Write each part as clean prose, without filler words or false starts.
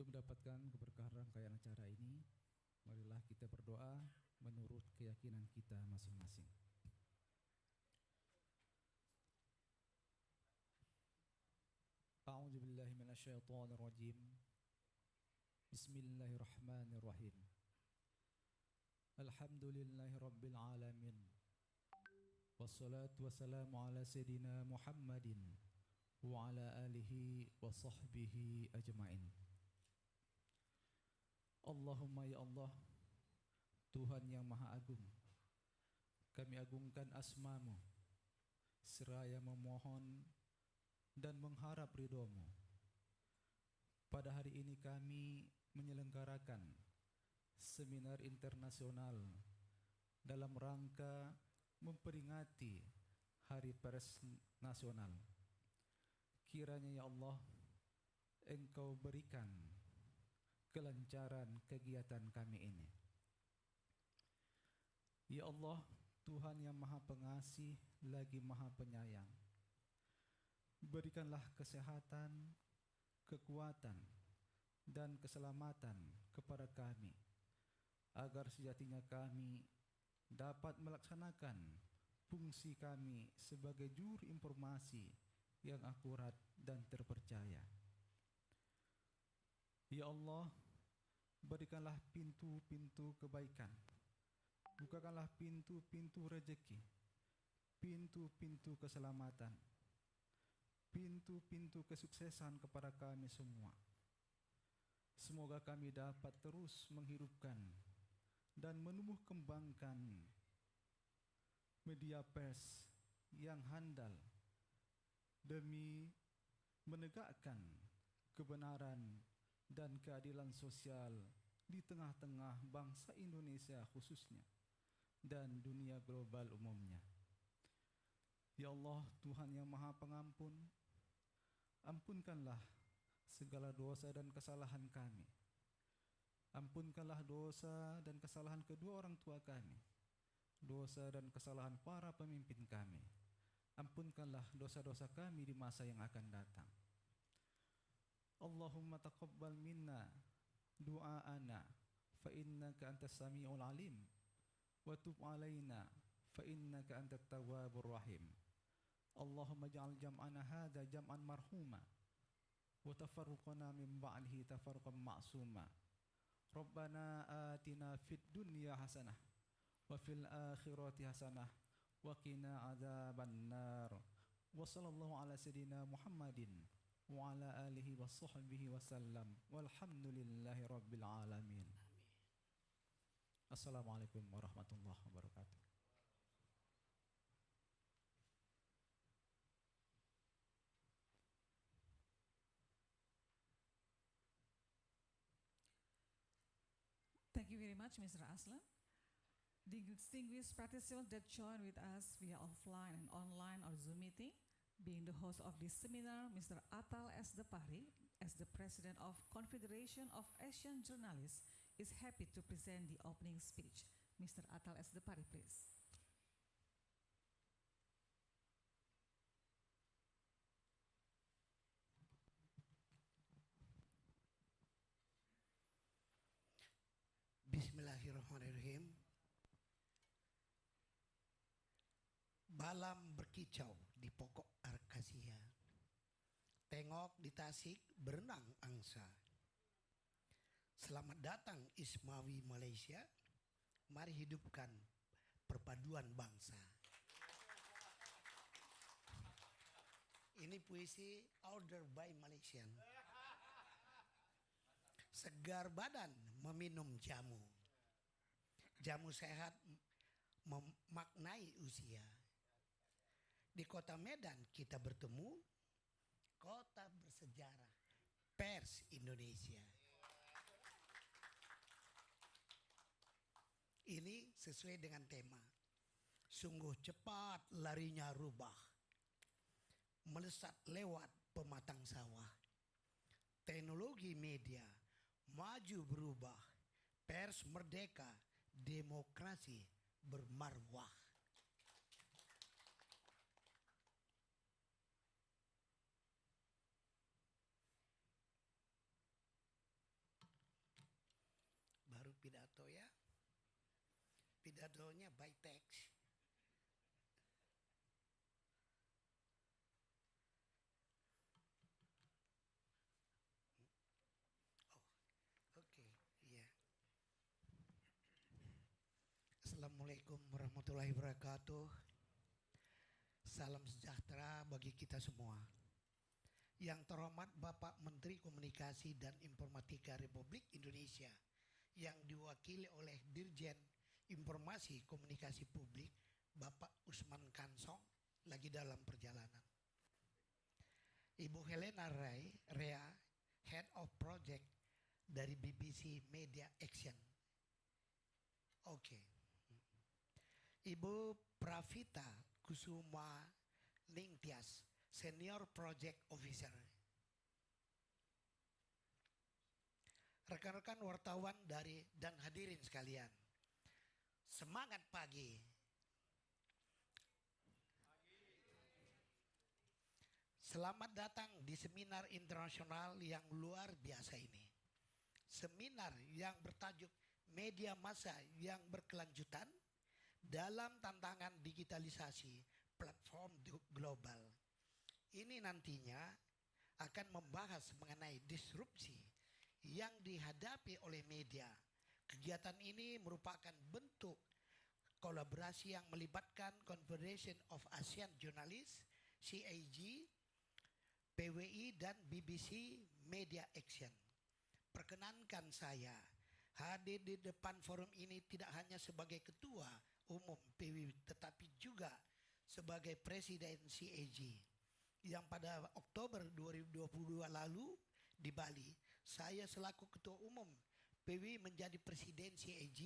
Untuk mendapatkan keberkahan rangkaian acara ini, marilah kita berdoa menurut keyakinan kita masing-masing. A'udzubillahi minasyaitonirrajim. Bismillahirrahmanirrahim. Alhamdulillahirabbil alamin. Wassalatu wassalamu ala sayyidina Muhammadin wa ala alihi wa sahbihi ajma'in. Allahumma ya Allah, Tuhan yang Maha Agung, kami agungkan asma-Mu seraya memohon dan mengharap ridho-Mu. Pada hari ini kami menyelenggarakan seminar internasional dalam rangka memperingati Hari Pers Nasional. Kiranya ya Allah, Engkau berikan kelancaran kegiatan kami ini. Ya Allah, Tuhan yang Maha Pengasih lagi Maha Penyayang, berikanlah kesehatan, kekuatan, dan keselamatan kepada kami, agar sejatinya kami dapat melaksanakan fungsi kami sebagai juru informasi yang akurat dan terpercaya. Ya Allah, berikanlah pintu-pintu kebaikan, bukakanlah pintu-pintu rezeki, pintu-pintu keselamatan, pintu-pintu kesuksesan kepada kami semua. Semoga kami dapat terus menghidupkan dan menumbuh kembangkan media pers yang handal demi menegakkan kebenaran dan keadilan sosial di tengah-tengah bangsa Indonesia khususnya dan dunia global umumnya. Ya Allah, Tuhan yang Maha Pengampun, ampunkanlah segala dosa dan kesalahan kami. Ampunkanlah dosa dan kesalahan kedua orang tua kami, dosa dan kesalahan para pemimpin kami. Ampunkanlah dosa-dosa kami di masa yang akan datang. Allahumma taqabbal minna du'aana fa innaka antas sami'ul alim wa tub alaina fa innaka antat tawwabur rahim. Allahumma ja'al jam'ana hadza jam'an marhuma wa tafarruqana min ba'dihi tafarruqan ma'suma. Rabbana atina fid dunya hasanah wa fil akhirati hasanah wa qina adzabannar. Wa sallallahu ala sayyidina Muhammadin wa ala alihi wa sahbihi wasallam walhamdulillahi rabbil alamin. Assalamualaikum warahmatullahi wabarakatuh. Thank you very much, Mr. Aslam. The distinguished participants that join with us via offline and online or Zoom meeting, being the host of this seminar, Mr. Atal S. Depari, as the President of Confederation of Asian Journalists, is happy to present the opening speech. Mr. Atal S. Depari, please. Bismillahirrahmanirrahim. Balam berkicau di pokok akasia, tengok di Tasik berenang angsa. Selamat datang Ismawi Malaysia, mari hidupkan perpaduan bangsa. Ini puisi order by Malaysian. Segar badan meminum jamu, jamu sehat memaknai usia. Di kota Medan kita bertemu, kota bersejarah, pers Indonesia. Ini sesuai dengan tema. Sungguh cepat larinya rubah, melesat lewat pematang sawah. Teknologi media maju berubah, pers merdeka, demokrasi bermarwah. pidato ya. Pidatonya by text. Oke, iya. Assalamualaikum warahmatullahi wabarakatuh. Salam sejahtera bagi kita semua. Yang terhormat Bapak Menteri Komunikasi dan Informatika Republik Indonesia yang diwakili oleh Dirjen Informasi Komunikasi Publik Bapak Usman Kansong lagi dalam perjalanan. Ibu Helena Rea, Head of Project dari BBC Media Action. Oke. Ibu Pravita Kusuma Ningtyas, Senior Project Officer. Rekan-rekan wartawan dan hadirin sekalian. Semangat pagi. Selamat datang di seminar internasional yang luar biasa ini. Seminar yang bertajuk Media Massa yang Berkelanjutan dalam Tantangan Digitalisasi Platform Global. Ini nantinya akan membahas mengenai disrupsi yang dihadapi oleh media. Kegiatan ini merupakan bentuk kolaborasi yang melibatkan Confederation of Asian Journalists, CAG, PWI, dan BBC Media Action. Perkenankan saya hadir di depan forum ini tidak hanya sebagai Ketua Umum PWI, tetapi juga sebagai Presiden CAG yang pada Oktober 2022 lalu di Bali, saya selaku Ketua Umum PWI menjadi Presiden CAG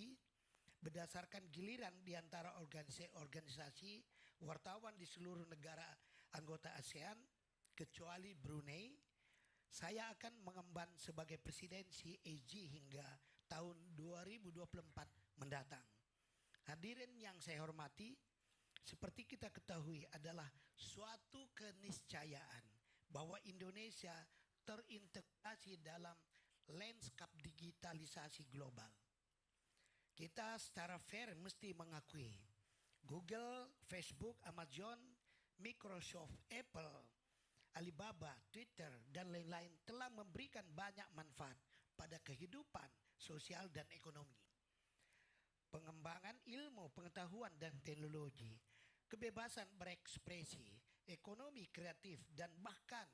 berdasarkan giliran di antara organisasi wartawan di seluruh negara anggota ASEAN kecuali Brunei. Saya akan mengemban sebagai Presiden CAG hingga tahun 2024 mendatang. Hadirin yang saya hormati, seperti kita ketahui adalah suatu keniscayaan bahwa Indonesia terintegrasi dalam lanskap digitalisasi global. Kita secara fair mesti mengakui Google, Facebook, Amazon, Microsoft, Apple, Alibaba, Twitter, dan lain-lain telah memberikan banyak manfaat pada kehidupan sosial dan ekonomi. Pengembangan ilmu, pengetahuan, dan teknologi, kebebasan berekspresi, ekonomi kreatif, dan bahkan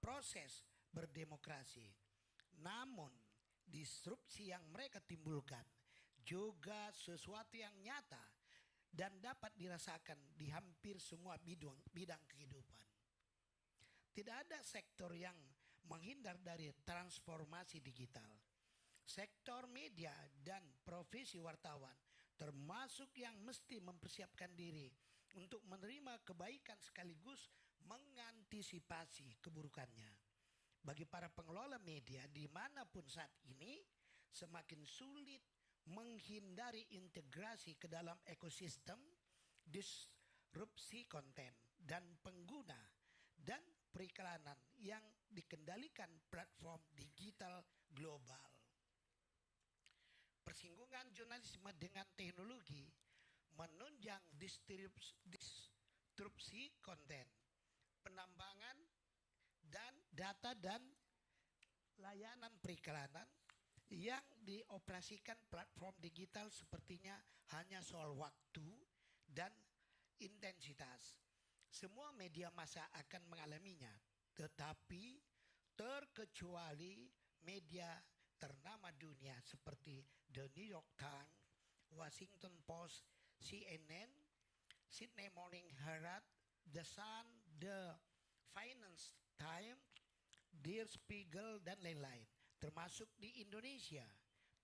proses berdemokrasi. Namun, disrupsi yang mereka timbulkan juga sesuatu yang nyata dan dapat dirasakan di hampir semua bidang kehidupan. Tidak ada sektor yang menghindar dari transformasi digital. Sektor media dan profesi wartawan termasuk yang mesti mempersiapkan diri untuk menerima kebaikan sekaligus mengantisipasi keburukannya. Bagi para pengelola media dimanapun saat ini, semakin sulit menghindari integrasi ke dalam ekosistem disrupsi konten dan pengguna dan periklanan yang dikendalikan platform digital global. Persinggungan jurnalisme dengan teknologi menunjang disrupsi konten, penambangan dan data dan layanan periklanan yang dioperasikan platform digital sepertinya hanya soal waktu dan intensitas. Semua media massa akan mengalaminya, tetapi terkecuali media ternama dunia seperti The New York Times, Washington Post, CNN, Sydney Morning Herald, The Sun, The Finance Times, Der Spiegel, dan lain-lain. Termasuk di Indonesia,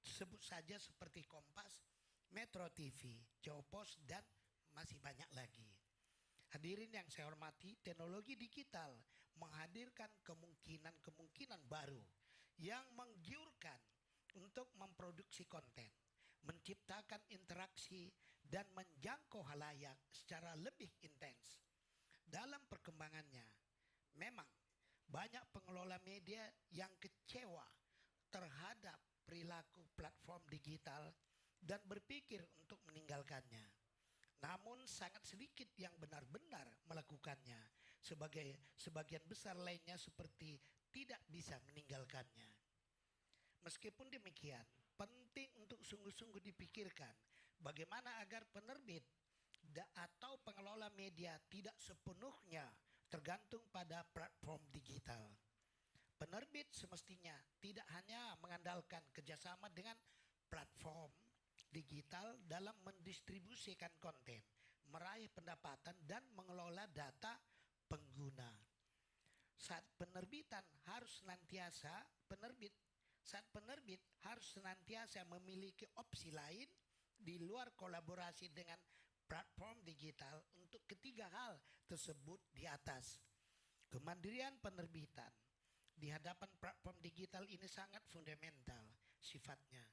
sebut saja seperti Kompas, Metro TV, Jawa Post, dan masih banyak lagi. Hadirin yang saya hormati, teknologi digital menghadirkan kemungkinan-kemungkinan baru yang menggiurkan untuk memproduksi konten, menciptakan interaksi, dan menjangkau halayak secara lebih intens. Dalam perkembangannya, memang banyak pengelola media yang kecewa terhadap perilaku perilaku platform digital dan berpikir untuk meninggalkannya. Namun sangat sedikit yang benar-benar melakukannya. Sebagian besar lainnya seperti tidak bisa meninggalkannya. Meskipun demikian, penting untuk sungguh-sungguh dipikirkan bagaimana agar penerbit atau pengelola media tidak sepenuhnya tergantung pada platform digital. Penerbit semestinya tidak hanya mengandalkan kerjasama dengan platform digital dalam mendistribusikan konten, meraih pendapatan dan mengelola data pengguna. Saat penerbit harus senantiasa memiliki opsi lain di luar kolaborasi dengan platform digital untuk ketiga hal tersebut di atas. Kemandirian penerbitan di hadapan platform digital ini sangat fundamental sifatnya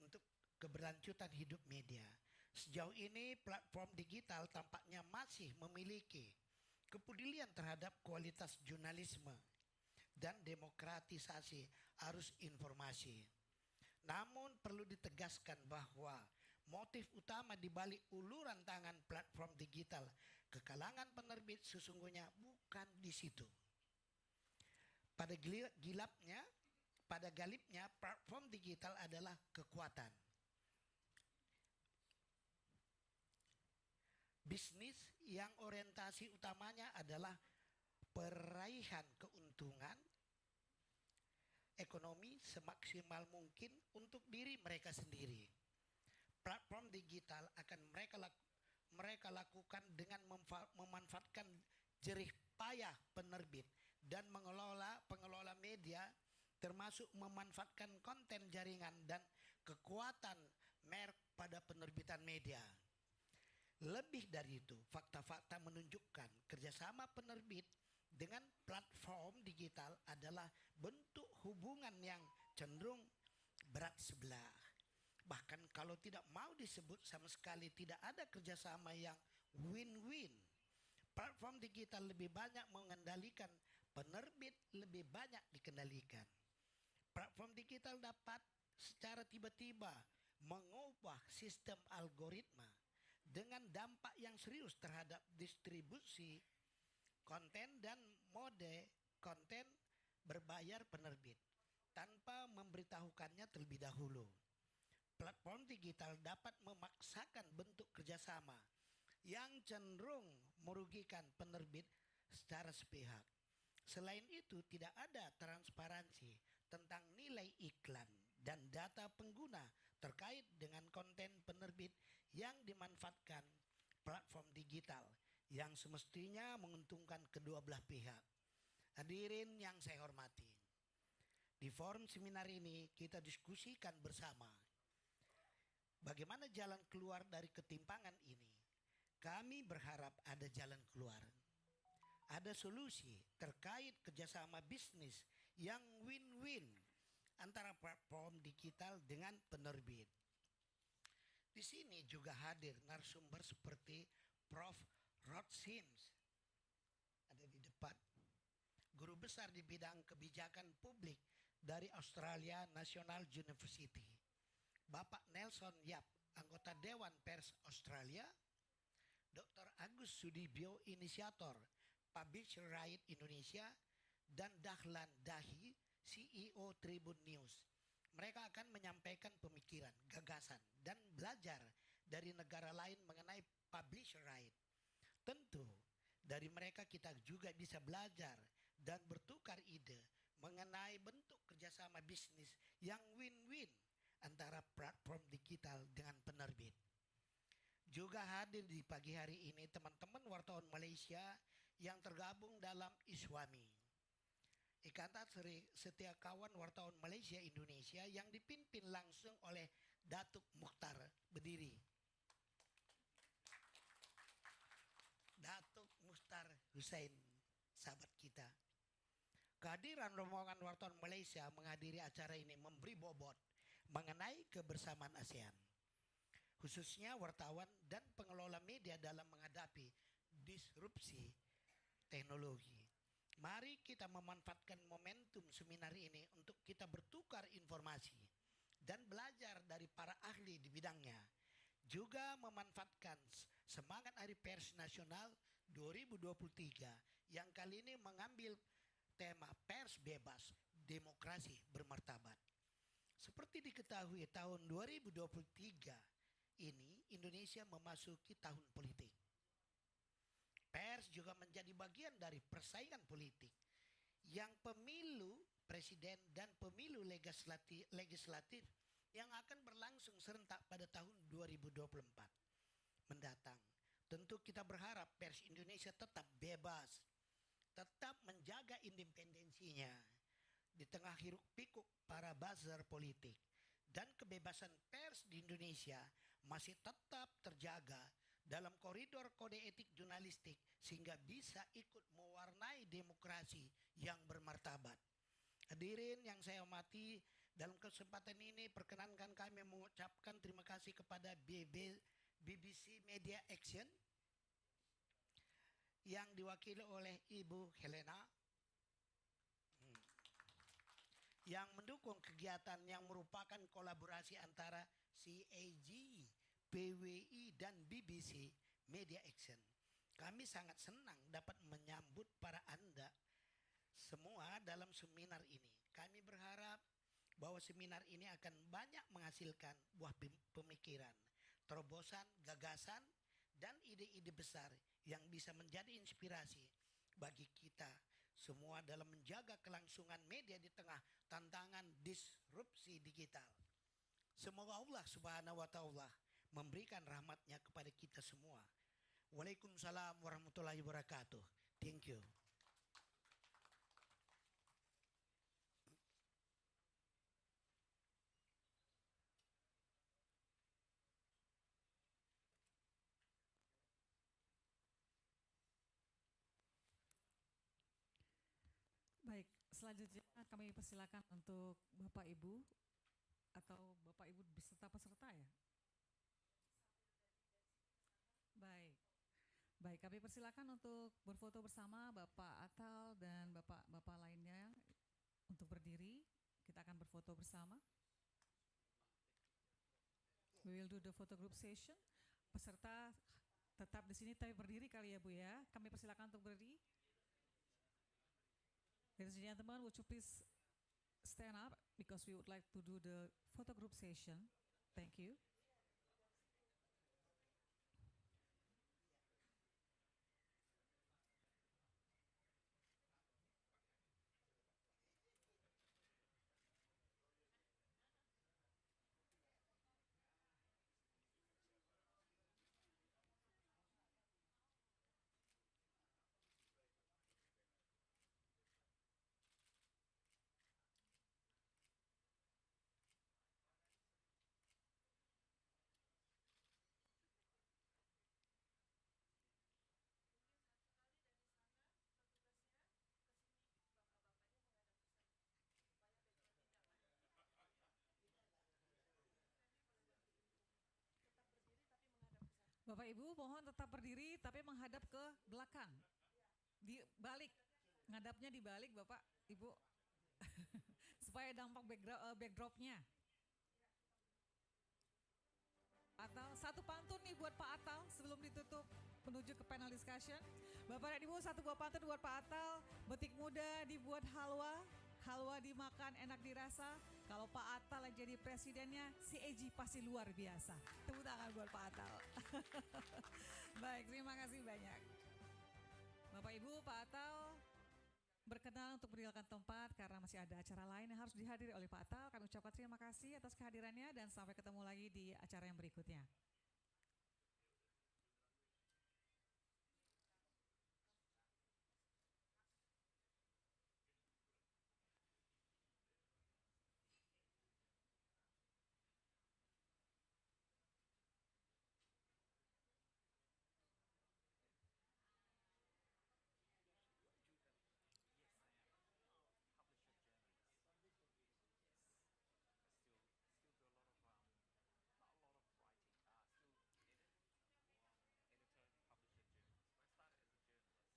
untuk keberlanjutan hidup media. Sejauh ini platform digital tampaknya masih memiliki kepedulian terhadap kualitas jurnalisme dan demokratisasi arus informasi. Namun perlu ditegaskan bahwa motif utama di balik uluran tangan platform digital ke kalangan penerbit sesungguhnya bukan di situ. Pada galibnya platform digital adalah kekuatan bisnis yang orientasi utamanya adalah peraihan keuntungan ekonomi semaksimal mungkin untuk diri mereka sendiri. Platform digital akan mereka lakukan dengan memanfaatkan jerih payah penerbit dan pengelola media, termasuk memanfaatkan konten jaringan dan kekuatan merek pada penerbitan media. Lebih dari itu, fakta-fakta menunjukkan kerjasama penerbit dengan platform digital adalah bentuk hubungan yang cenderung berat sebelah. Bahkan kalau tidak mau disebut sama sekali tidak ada kerjasama yang win-win. Platform digital lebih banyak mengendalikan, penerbit lebih banyak dikendalikan. Platform digital dapat secara tiba-tiba mengubah sistem algoritma dengan dampak yang serius terhadap distribusi konten dan mode konten berbayar penerbit tanpa memberitahukannya terlebih dahulu. Platform digital dapat memaksakan bentuk kerjasama yang cenderung merugikan penerbit secara sepihak. Selain itu, tidak ada transparansi tentang nilai iklan dan data pengguna terkait dengan konten penerbit yang dimanfaatkan platform digital yang semestinya menguntungkan kedua belah pihak. Hadirin yang saya hormati, di forum seminar ini kita diskusikan bersama bagaimana jalan keluar dari ketimpangan ini. Kami berharap ada jalan keluar, ada solusi terkait kerjasama bisnis yang win-win antara platform digital dengan penerbit. Di sini juga hadir narasumber seperti Prof. Rod Sims, ada di depan, guru besar di bidang kebijakan publik dari Australia National University. Bapak Nelson Yap, anggota Dewan Pers Australia. Dr. Agus Sudibyo, inisiator Publisher Right Indonesia, dan Dahlan Dahi, CEO Tribun News. Mereka akan menyampaikan pemikiran, gagasan, dan belajar dari negara lain mengenai publisher right. Tentu, dari mereka kita juga bisa belajar dan bertukar ide mengenai bentuk kerjasama bisnis yang win-win antara platform digital dengan penerbit. Juga hadir di pagi hari ini teman-teman wartawan Malaysia yang tergabung dalam ISWAMI, Ikatan Setiakawan Wartawan Malaysia Indonesia, yang dipimpin langsung oleh Datuk Mukhtar. Berdiri. Datuk Mukhtar Hussein, sahabat kita. Kehadiran rombongan wartawan Malaysia menghadiri acara ini memberi bobot mengenai kebersamaan ASEAN, khususnya wartawan dan pengelola media dalam menghadapi disrupsi teknologi. Mari kita memanfaatkan momentum seminar ini untuk kita bertukar informasi dan juga memanfaatkan semangat Hari Pers Nasional 2023 yang kali ini mengambil tema pers bebas, demokrasi bermartabat. Seperti diketahui tahun 2023 ini Indonesia memasuki tahun politik. Pers juga menjadi bagian dari persaingan politik yang pemilu presiden dan pemilu legislatif yang akan berlangsung serentak pada tahun 2024 mendatang. Tentu kita berharap pers Indonesia tetap bebas, tetap menjaga independensinya di tengah hiruk pikuk para buzzer politik, dan kebebasan pers di Indonesia masih tetap terjaga dalam koridor kode etik jurnalistik sehingga bisa ikut mewarnai demokrasi yang bermartabat. Hadirin yang saya hormati, dalam kesempatan ini perkenankan kami mengucapkan terima kasih kepada BBC Media Action yang diwakili oleh Ibu Helena yang mendukung kegiatan yang merupakan kolaborasi antara CAG, PWI dan BBC Media Action. Kami sangat senang dapat menyambut para Anda semua dalam seminar ini. Kami berharap bahwa seminar ini akan banyak menghasilkan buah pemikiran, terobosan, gagasan, dan ide-ide besar yang bisa menjadi inspirasi bagi kita semua dalam menjaga kelangsungan media di tengah tantangan disrupsi digital. Semoga Allah Subhanahu wa Ta'ala memberikan rahmatnya kepada kita semua. Waalaikumsalam warahmatullahi wabarakatuh. Thank you. Baik, selanjutnya kami persilakan untuk Bapak Ibu atau Bapak Ibu beserta peserta ya. Baik. Baik, kami persilakan untuk berfoto bersama Bapak Atal dan Bapak-bapak lainnya untuk berdiri. Kita akan berfoto bersama. We will do the photo group session. Peserta tetap di sini tapi berdiri kali ya Bu ya. Kami persilakan untuk berdiri. Ladies and gentlemen, would you please stand up because we would like to do the photo group session. Thank you. Bapak Ibu mohon tetap berdiri tapi menghadap ke belakang. Di balik, ngadapnya di balik Bapak Ibu. Supaya dampak backdropnya. Atau satu pantun nih buat Pak Atal sebelum ditutup menuju ke panel discussion. Bapak dan Ibu, satu buah pantun buat Pak Atal. Betik muda dibuat halwa, halwa dimakan enak dirasa. Kalau Pak Atal yang jadi presidennya, si Eji pasti luar biasa. Tepuk tangan buat Pak Atal. Baik, terima kasih banyak. Bapak Ibu, Pak Atal berkenan untuk meninggalkan tempat karena masih ada acara lain yang harus dihadiri oleh Pak Atal. Kami ucapkan terima kasih atas kehadirannya dan sampai ketemu lagi di acara yang berikutnya.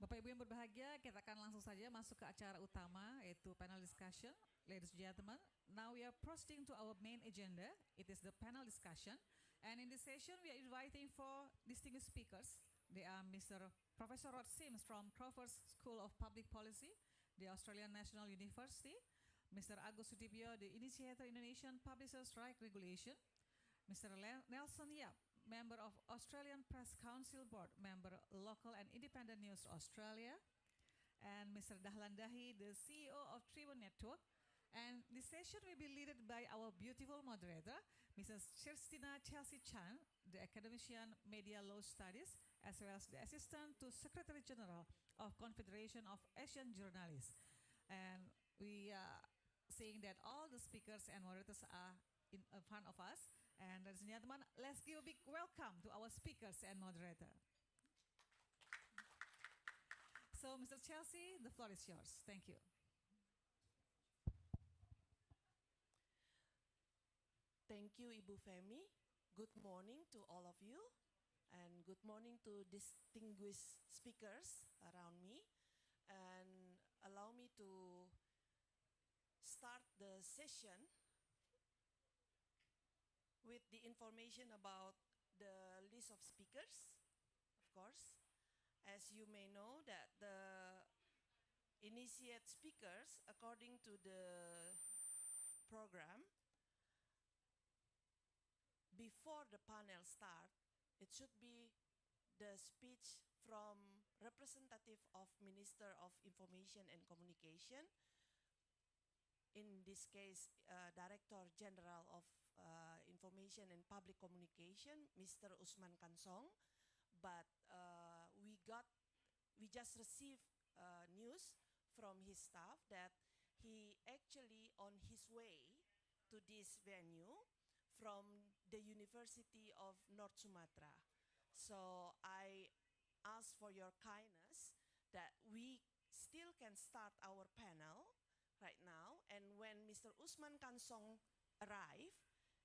Bapak Ibu yang berbahagia, kita akan langsung saja masuk ke acara utama yaitu panel discussion. Ladies and gentlemen, now we are proceeding to our main agenda. It is the panel discussion And in this session, we are inviting four distinguished speakers. They are Mr. Professor Rod Sims from Crawford School of Public Policy, the Australian National University, Mr. Agus Sudibyo, the initiator Indonesian Publishers' Right Regulation, Mr. Nelson Yap, member of Australian Press Council Board, member Local and Independent News Australia, and Mr. Dahlan Dahi, the CEO of Tribune Network. And this session will be led by our beautiful moderator, Mrs. Cherstina Chelsea Chan, the academician Media Law Studies, as well as the Assistant to Secretary General of Confederation of Asian Journalists. And we are saying that all the speakers and moderators are in front of us. And ladies and gentlemen, let's give a big welcome to our speakers and moderator. So, Mr. Chelsea, the floor is yours. Thank you. Thank you, Ibu Femi. Good morning to all of you, and good morning to distinguished speakers around me. And allow me to start the session with the information about the list of speakers, of course. As you may know that the initiate speakers, according to the program, before the panel start, it should be the speech from representative of Minister of Information and Communication, in this case, Director General of Information and Public Communication, Mr. Usman Kansong. But we just received news from his staff that he actually on his way to this venue from the University of North Sumatra. So I ask for your kindness that we still can start our panel right now, and when Mr. Usman Kansong arrive,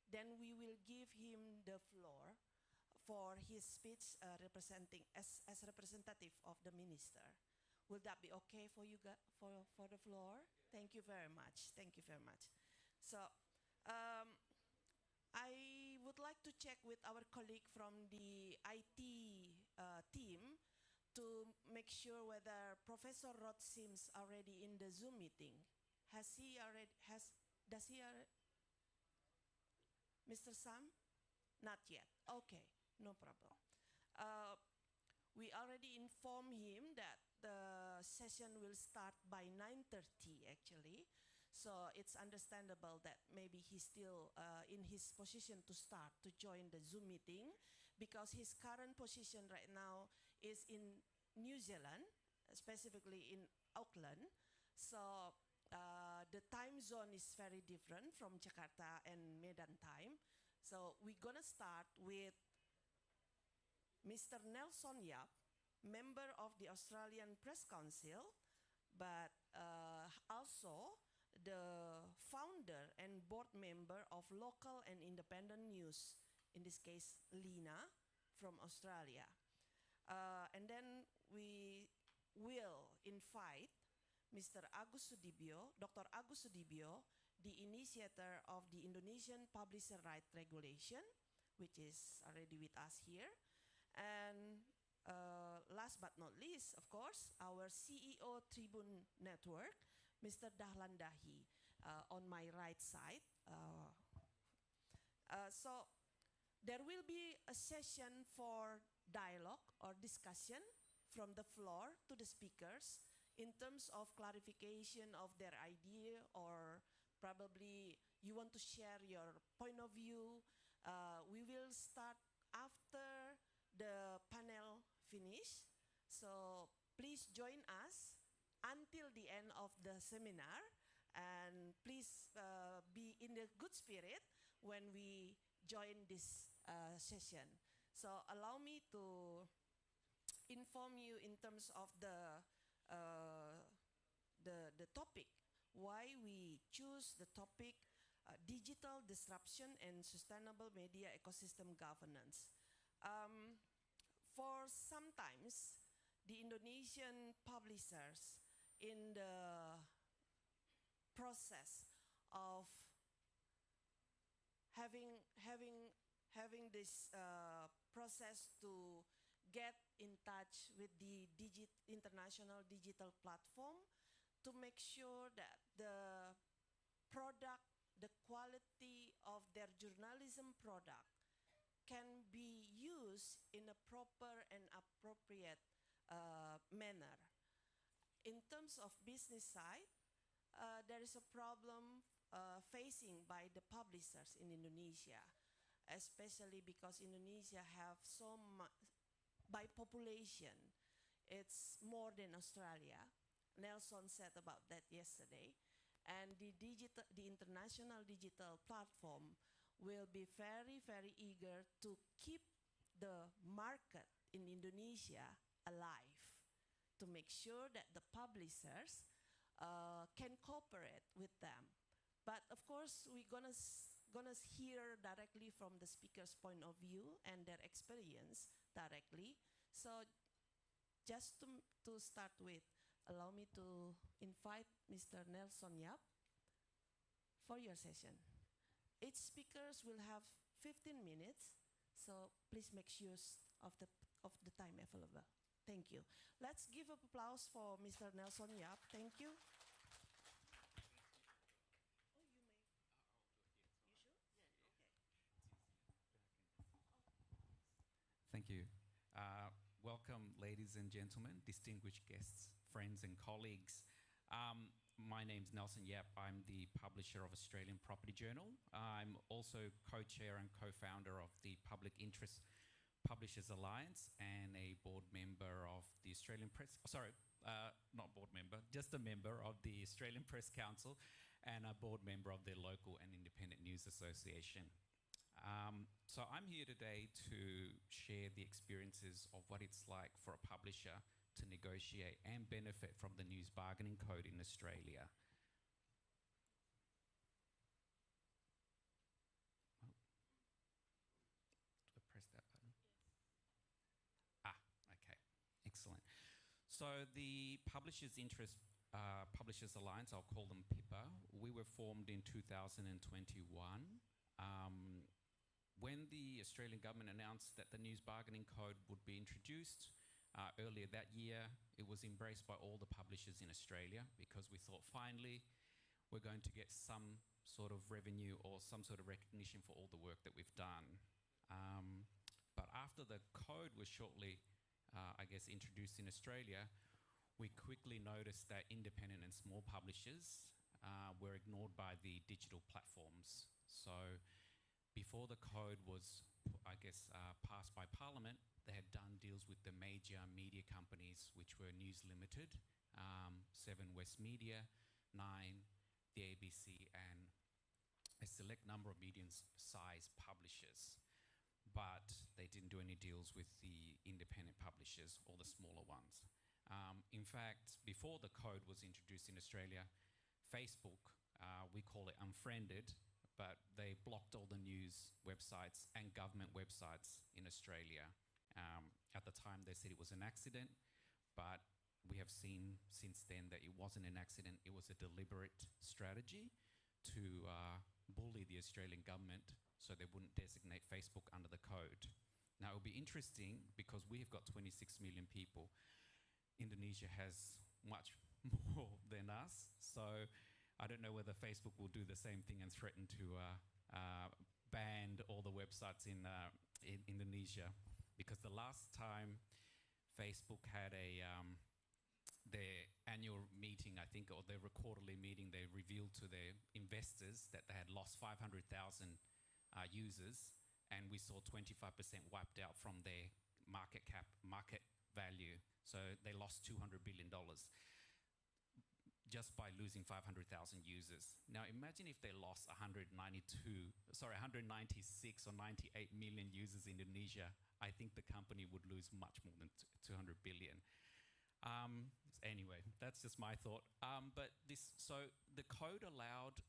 then we will give him the floor for his speech representing as representative of the minister. Will that be okay for you for the floor? Thank you very much. Thank you very much. So I would like to check with our colleague from the IT team to make sure whether Professor Rod Sims already in the Zoom meeting. Does he already? Mr. Sam? Not yet. Okay, no problem. We already informed him that the session will start by 9:30 actually. So it's understandable that maybe he's still in his position to start to join the Zoom meeting, because his current position right now is in New Zealand, specifically in Auckland. So the time zone is very different from Jakarta and Medan time. So we're gonna start with Mr. Nelson Yap, member of the Australian Press Council, but also the founder and board member of Local and Independent News, in this case, Lina, from Australia. And then we will invite Mr. Agus Sudibyo, Dr. Agus Sudibyo, the initiator of the Indonesian Publisher Right Regulation, which is already with us here. And last but not least, of course, our CEO Tribune Network, Mr. Dahlan Dahi, on my right side. So there will be a session for dialogue or discussion from the floor to the speakers in terms of clarification of their idea, or probably you want to share your point of view. We will start after the panel finish. So please join us until the end of the seminar, and please be in the good spirit when we join this session. So allow me to inform you in terms of the topic, why we choose the topic digital disruption and sustainable media ecosystem governance. For sometimes the Indonesian publishers, in the process of having having this process to get in touch with the international digital platform to make sure that the product, the quality of their journalism product can be used in a proper and appropriate manner. In terms of business side, there is a problem facing by the publishers in Indonesia, especially because Indonesia have by population, it's more than Australia. Nelson said about that yesterday. And the international digital platform will be very, very eager to keep the market in Indonesia alive, to make sure that the publishers can cooperate with them. But of course, we're gonna hear directly from the speaker's point of view and their experience directly. So just to start with, allow me to invite Mr. Nelson Yap for your session. Each speakers will have 15 minutes, so please make use of the time available. Thank you. Let's give an applause for Mr. Nelson Yap. Thank you. Thank you. Welcome, ladies and gentlemen, distinguished guests, friends and colleagues. My name's Nelson Yap. I'm the publisher of Australian Property Journal. I'm also co-chair and co-founder of the Public Interest Publishers Alliance and a board member of the Australian Press, not board member, just a member of the Australian Press Council and a board member of the local and independent news association. So I'm here today to share the experiences of what it's like for a publisher to negotiate and benefit from the news bargaining code in Australia. Oh. Do I press that button? Yes. Okay, excellent. So the Publishers Alliance, I'll call them PIPA, we were formed in 2021. When the Australian government announced that the news bargaining code would be introduced earlier that year, it was embraced by all the publishers in Australia because we thought finally we're going to get some sort of revenue or some sort of recognition for all the work that we've done. But after the code was shortly, introduced in Australia, we quickly noticed that independent and small publishers were ignored by the digital platforms. So before the code was, passed by Parliament, they had done deals with the major media companies, which were News Limited, 7 West Media, 9, the ABC, and a select number of medium-sized publishers. But they didn't do any deals with the independent publishers or the smaller ones. In fact, before the code was introduced in Australia, Facebook, we call it unfriended, but they blocked all the news websites and government websites in Australia. At the time, they said it was an accident, but we have seen since then that it wasn't an accident. It was a deliberate strategy to bully the Australian government so they wouldn't designate Facebook under the code. Now, it'll be interesting because we have got 26 million people. Indonesia has much more than us, so I don't know whether Facebook will do the same thing and threaten to ban all the websites in Indonesia. Because the last time Facebook had their annual meeting, I think, or their quarterly meeting, they revealed to their investors that they had lost 500,000 users, and we saw 25% wiped out from their market value. So they lost $200 billion just by losing 500,000 users. Now imagine if they lost 196 or 98 million users in Indonesia. I think the company would lose much more than 200 billion. Anyway, that's just my thought. So the code allowed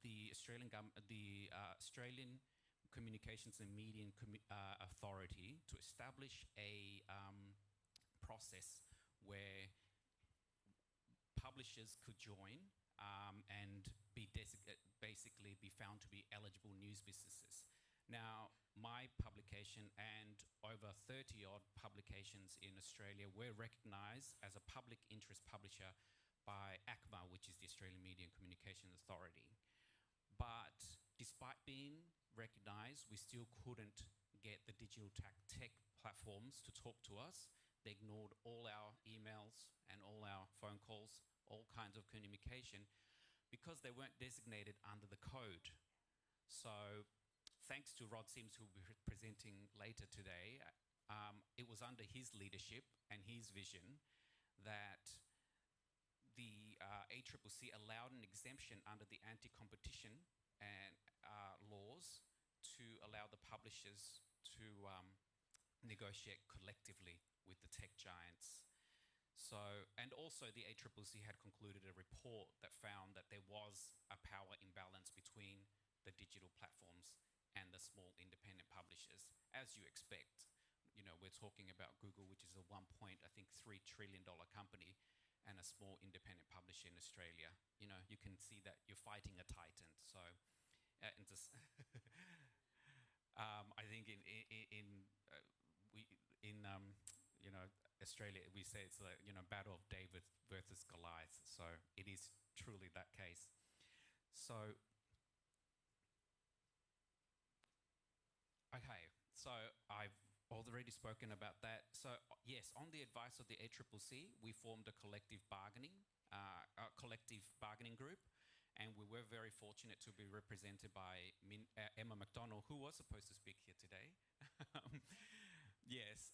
the Australian Communications and Media Authority to establish a process where publishers could join and basically be found to be eligible news businesses. Now, my publication and over 30 odd publications in Australia were recognised as a public interest publisher by ACMA, which is the Australian Media and Communications Authority. But despite being recognised, we still couldn't get the digital tech platforms to talk to us. They ignored all our emails and all our phone calls, all kinds of communication, because they weren't designated under the code. So thanks to Rod Sims, who will be presenting later today, it was under his leadership and his vision that the ACCC allowed an exemption under the anti-competition and laws to allow the publishers to negotiate collectively with the tech giants. So, and also the ACCC had concluded a report that found that there was a power imbalance between the digital platforms and the small independent publishers, as you expect. You know, we're talking about Google, which is a $1.3 trillion company, and a small independent publisher in Australia. You know, you can see that you're fighting a titan. So, and just I think you know, Australia, we say it's like, you know, battle of David versus Goliath. So it is truly that case. So, okay, so I've already spoken about that. So yes, on the advice of the ACCC, we formed a collective bargaining group, and we were very fortunate to be represented by Emma McDonald, who was supposed to speak here today. Yes,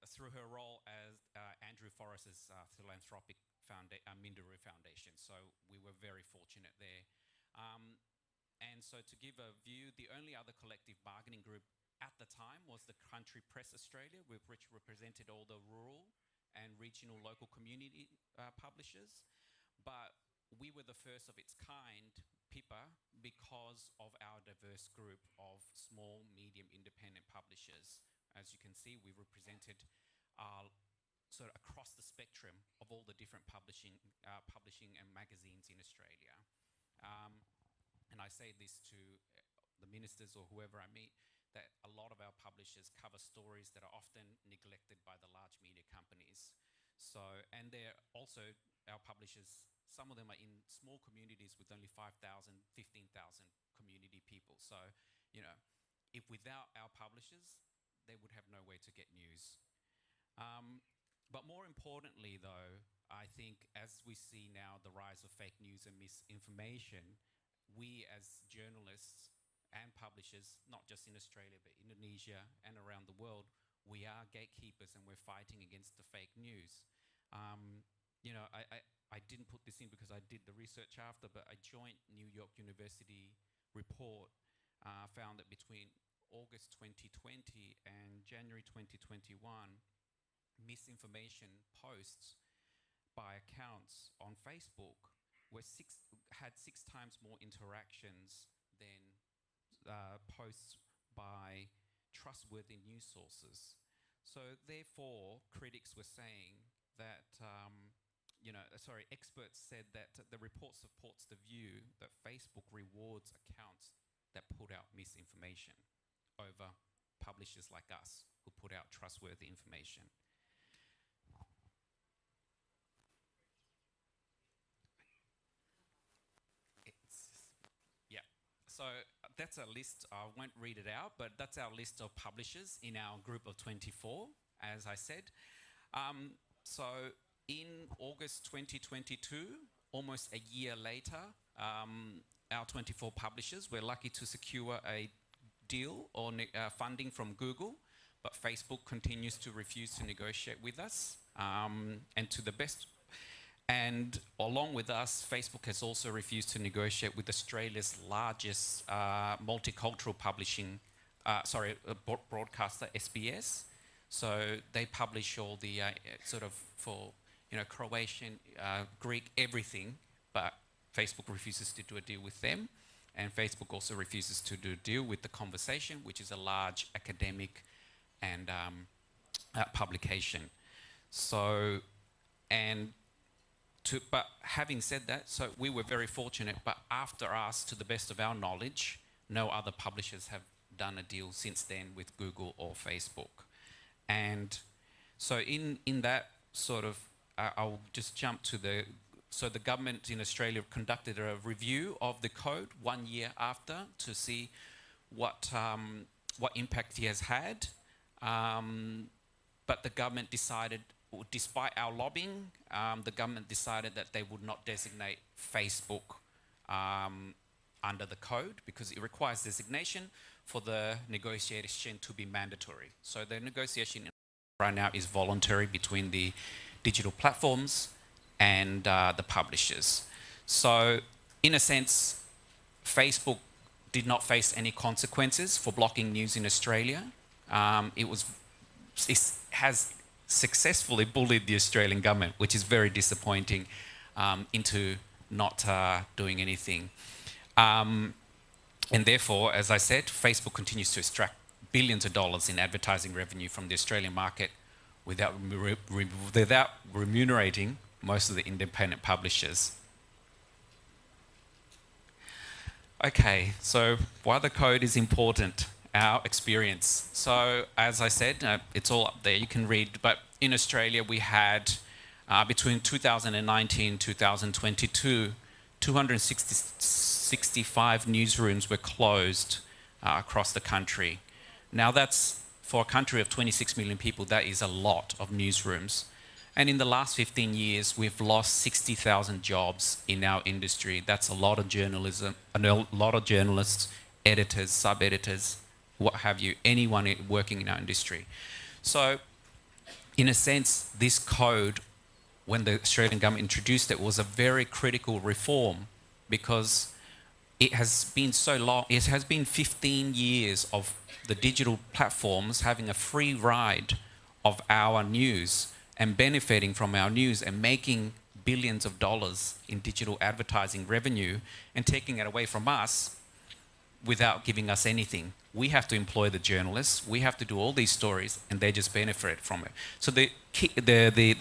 through her role as Andrew Forrest's philanthropic Minderoo Foundation. So we were very fortunate there. And so to give a view, the only other collective bargaining group at the time was the Country Press Australia, which represented all the rural and regional local community publishers. But we were the first of its kind, PIPA, because of our diverse group of small, medium, independent publishers. As you can see, we represented sort of across the spectrum of all the different publishing and magazines in Australia. And I say this to the ministers or whoever I meet, that a lot of our publishers cover stories that are often neglected by the large media companies. So, and they're also, our publishers, some of them are in small communities with only 5,000, 15,000 community people. So, you know, if without our publishers, they would have no way to get news. But more importantly, though, I think as we see now the rise of fake news and misinformation, we as journalists and publishers, not just in Australia, but Indonesia and around the world, we are gatekeepers and we're fighting against the fake news. You know, I didn't put this in because I did the research after, but a joint New York University report found that between August 2020 and January 2021, misinformation posts by accounts on Facebook had 6 times more interactions than posts by trustworthy news sources. So therefore, critics were saying that, experts said that the report supports the view that Facebook rewards accounts that put out misinformation over publishers like us who put out trustworthy information. So that's a list. I won't read it out, but that's our list of publishers in our group of 24, as I said. So in August 2022, almost a year later, our 24 publishers were lucky to secure a deal or funding from Google, but Facebook continues to refuse to negotiate with us. And along with us, Facebook has also refused to negotiate with Australia's largest multicultural broadcaster, SBS. So they publish all the Croatian, Greek, everything, but Facebook refuses to do a deal with them. And Facebook also refuses to do a deal with The Conversation, which is a large academic and publication. So, but having said that, so we were very fortunate, but after us, to the best of our knowledge, no other publishers have done a deal since then with Google or Facebook. And so in that sort of, I'll just jump to so the government in Australia conducted a review of the code 1 year after to see what impact he has had. But the government decided, despite our lobbying, the government decided that they would not designate Facebook under the code because it requires designation for the negotiation to be mandatory. So the negotiation right now is voluntary between the digital platforms and the publishers. So in a sense, Facebook did not face any consequences for blocking news in Australia. It has successfully bullied the Australian government, which is very disappointing, into not doing anything. And therefore, as I said, Facebook continues to extract billions of dollars in advertising revenue from the Australian market without remunerating most of the independent publishers. Okay, so why the code is important, our experience. So as I said, it's all up there, you can read, but in Australia we had, between 2019 and 2022, 265 newsrooms were closed across the country. Now that's, for a country of 26 million people, that is a lot of newsrooms. And in the last 15 years, we've lost 60,000 jobs in our industry. That's a lot of journalism, a lot of journalists, editors, sub-editors, what have you, anyone working in our industry. So, in a sense, this code, when the Australian government introduced it, was a very critical reform because it has been so long, it has been 15 years of the digital platforms having a free ride of our news and benefiting from our news and making billions of dollars in digital advertising revenue and taking it away from us without giving us anything. We have to employ the journalists, we have to do all these stories, and they just benefit from it. So the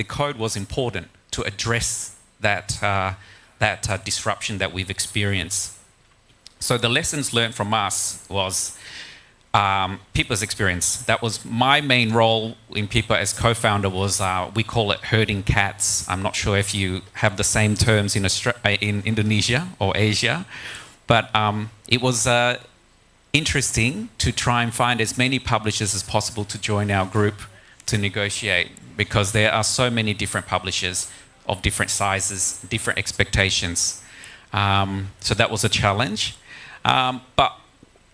code was important to address that, disruption that we've experienced. So the lessons learned from us was Pippa's experience. That was my main role in Pippa as co-founder was, we call it herding cats. I'm not sure if you have the same terms in Indonesia or Asia, but it was interesting to try and find as many publishers as possible to join our group to negotiate because there are so many different publishers of different sizes, different expectations. So that was a challenge. But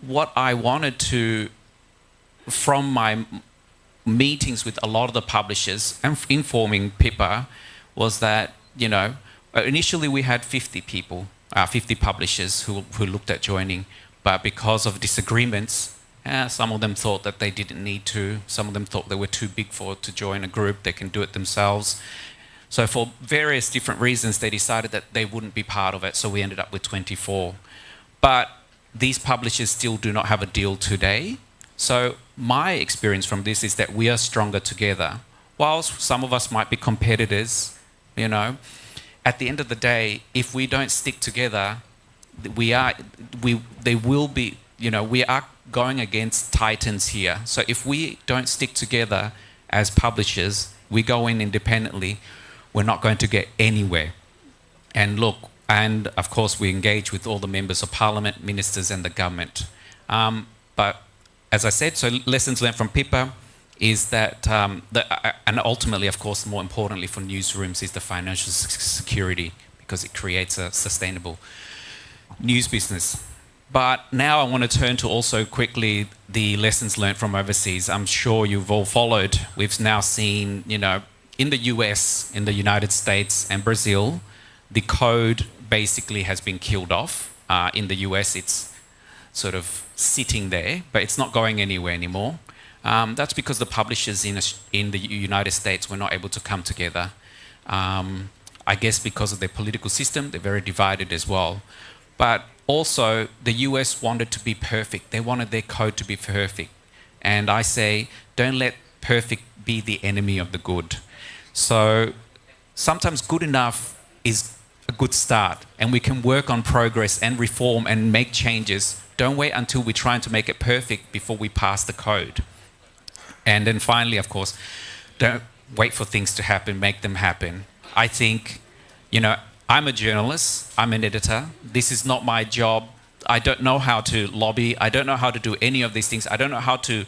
what I wanted to, from my meetings with a lot of the publishers and informing Pippa, was that, initially we had 50 people, 50 publishers who looked at joining, but because of disagreements, some of them thought that they didn't need to, some of them thought they were too big to join a group, they can do it themselves. So for various different reasons, they decided that they wouldn't be part of it, so we ended up with 24. But these publishers still do not have a deal today. So my experience from this is that we are stronger together. Whilst some of us might be competitors, at the end of the day, if we don't stick together, we are going against titans here. So if we don't stick together as publishers, we go in independently, we're not going to get anywhere. And look, and of course we engage with all the members of parliament, ministers and the government. But as I said, so lessons learned from Pippa is that, and ultimately of course more importantly for newsrooms is the financial security because it creates a sustainable news business. But now I want to turn to also quickly the lessons learned from overseas. I'm sure you've all followed. We've now seen, in the US, in the United States and Brazil, the code basically has been killed off. In the US, it's sort of sitting there, but it's not going anywhere anymore. That's because the publishers in the United States were not able to come together. I guess because of their political system, they're very divided as well. But also, the US wanted to be perfect. They wanted their code to be perfect. And I say, don't let perfect be the enemy of the good. So sometimes good enough is a good start, and we can work on progress and reform and make changes. Don't wait until we're trying to make it perfect before we pass the code. And then finally, of course, don't wait for things to happen, make them happen. I think, I'm a journalist, I'm an editor. This is not my job. I don't know how to lobby. I don't know how to do any of these things. I don't know how to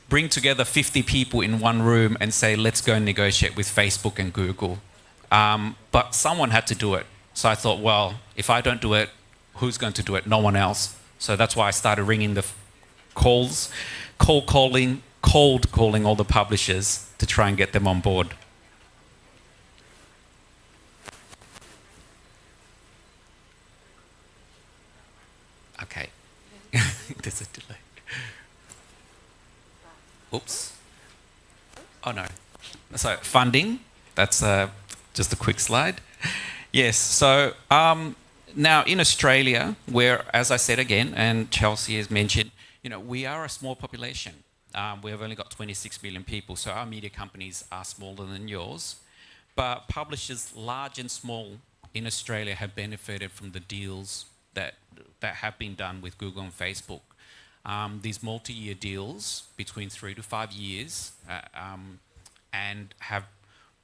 bring together 50 people in one room and say, let's go and negotiate with Facebook and Google. But someone had to do it. So I thought, well, if I don't do it, who's going to do it? No one else. So that's why I started ringing the calls, cold calling all the publishers to try and get them on board. Okay. There's a delay. Oops. Oh no. So funding, that's just a quick slide. Yes, so now in Australia, where, as I said again, and Chelsea has mentioned, we are a small population. We've only got 26 million people, so our media companies are smaller than yours. But publishers, large and small, in Australia have benefited from the deals that have been done with Google and Facebook. These multi-year deals between 3 to 5 years and have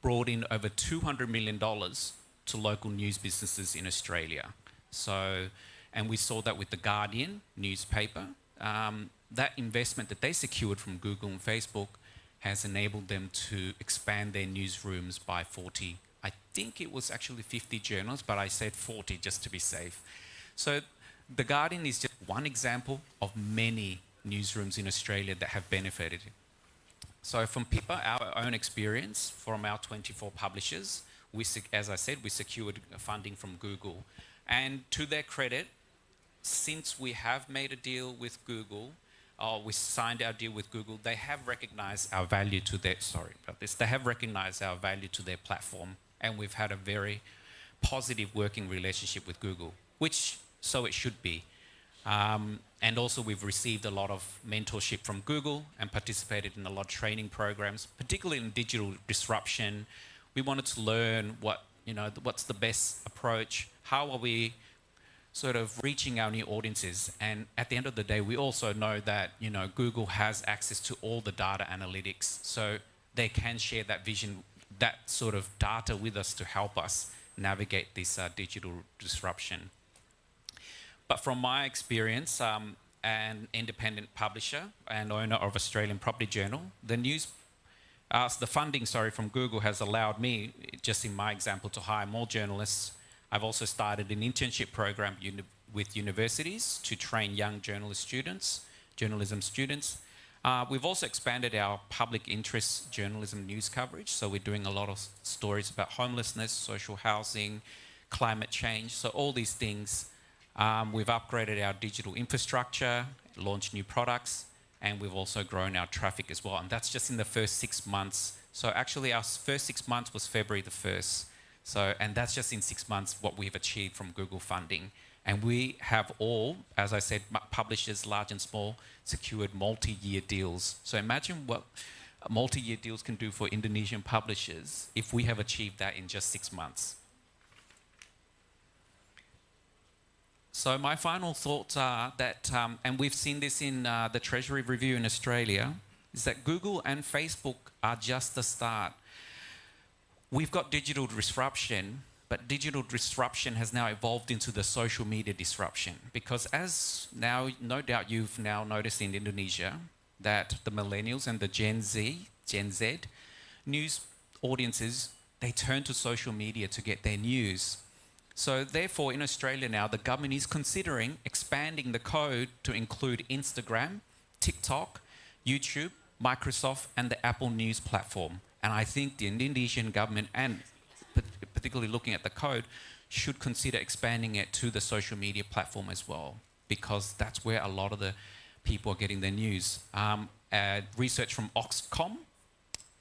brought in over $200 million to local news businesses in Australia. So, and we saw that with the Guardian newspaper. That investment that they secured from Google and Facebook has enabled them to expand their newsrooms by 40. I think it was actually 50 journals, but I said 40 just to be safe. So the Guardian is just one example of many newsrooms in Australia that have benefited. So from PIPA, our own experience, from our 24 publishers, as I said, we secured funding from Google. And to their credit, since we have made a deal with Google, we signed our deal with Google, they have recognized our value to their, they have recognized our value to their platform, and we've had a very positive working relationship with Google, which, so it should be. And also we've received a lot of mentorship from Google and participated in a lot of training programs, particularly in digital disruption. We wanted to learn what's the best approach, how are we sort of reaching our new audiences. And at the end of the day, we also know that, Google has access to all the data analytics, so they can share that vision, that sort of data with us to help us navigate this digital disruption. But from my experience, an independent publisher and owner of Australian Property Journal, the funding from Google has allowed me, just in my example, to hire more journalists. I've also started an internship program with universities to train young journalism students. We've also expanded our public interest journalism news coverage. So we're doing a lot of stories about homelessness, social housing, climate change. So all these things. We've upgraded our digital infrastructure, launched new products, and we've also grown our traffic as well. And that's just in the first 6 months. So actually our first 6 months was February the 1st. And that's just in 6 months what we've achieved from Google funding. And we have all, as I said, publishers, large and small, secured multi-year deals. So imagine what multi-year deals can do for Indonesian publishers if we have achieved that in just 6 months. So my final thoughts are that, and we've seen this in the Treasury Review in Australia, is that Google and Facebook are just the start. We've got digital disruption, but digital disruption has now evolved into the social media disruption, because as now, no doubt you've now noticed in Indonesia that the millennials and the Gen Z news audiences, they turn to social media to get their news. So therefore, in Australia now, the government is considering expanding the code to include Instagram, TikTok, YouTube, Microsoft, and the Apple News platform. And I think the Indonesian government, and particularly looking at the code, should consider expanding it to the social media platform as well, because that's where a lot of the people are getting their news. Research from Oxcom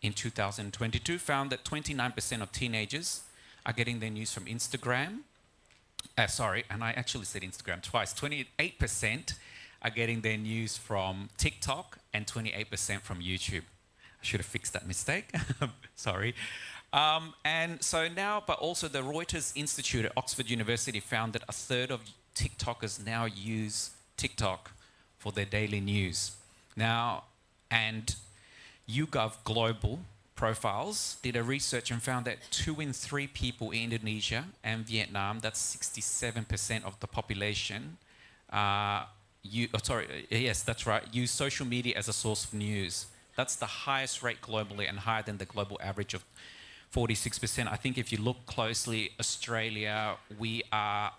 in 2022 found that 29% of teenagers are getting their news from Instagram. And I actually said Instagram twice. 28% are getting their news from TikTok and 28% from YouTube. I should have fixed that mistake. Sorry. And so now, but also the Reuters Institute at Oxford University found that a third of TikTokers now use TikTok for their daily news. Now, and YouGov Global Profiles did a research and found that 2 in 3 people in Indonesia and Vietnam, that's 67% of the population, yes, that's right, use social media as a source of news. That's the highest rate globally and higher than the global average of 46%. I think if you look closely, Australia, we are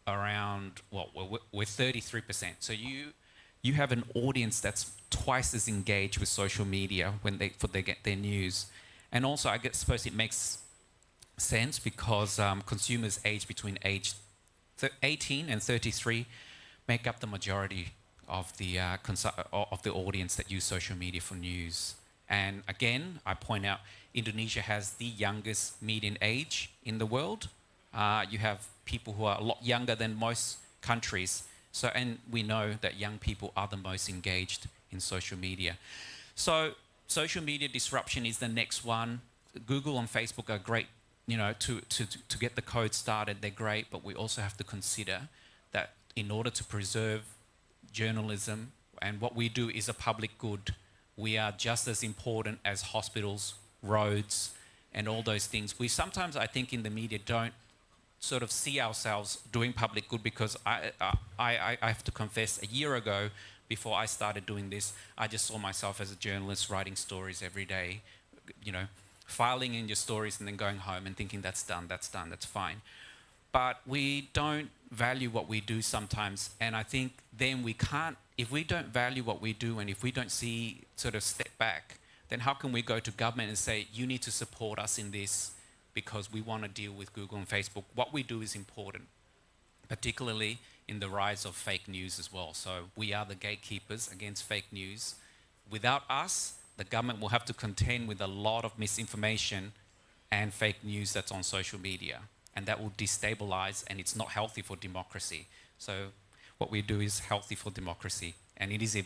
around, well, we're 33%. So you have an audience that's twice as engaged with social media when they get their news. And also, I suppose it makes sense because consumers aged between age 18 and 33 make up the majority of the audience that use social media for news. And again, I point out, Indonesia has the youngest median age in the world. You have people who are a lot younger than most countries. So, and we know that young people are the most engaged in social media. So, social media disruption is the next one. Google and Facebook are great, you know, to get the code started. They're great, but we also have to consider that in order to preserve journalism, and what we do is a public good, we are just as important as hospitals, roads, and all those things. We sometimes, I think, in the media don't sort of see ourselves doing public good, because I have to confess, a year ago, before I started doing this, I just saw myself as a journalist writing stories every day, you know, filing in your stories and then going home and thinking that's done, that's fine. But we don't value what we do sometimes, and I think then we can't, if we don't value what we do and if we don't see, sort of step back, then how can we go to government and say, you need to support us in this because we want to deal with Google and Facebook? What we do is important, particularly in the rise of fake news as well. So we are the gatekeepers against fake news. Without us, the government will have to contend with a lot of misinformation and fake news that's on social media. And that will destabilize, and it's not healthy for democracy. So what we do is healthy for democracy. And it is,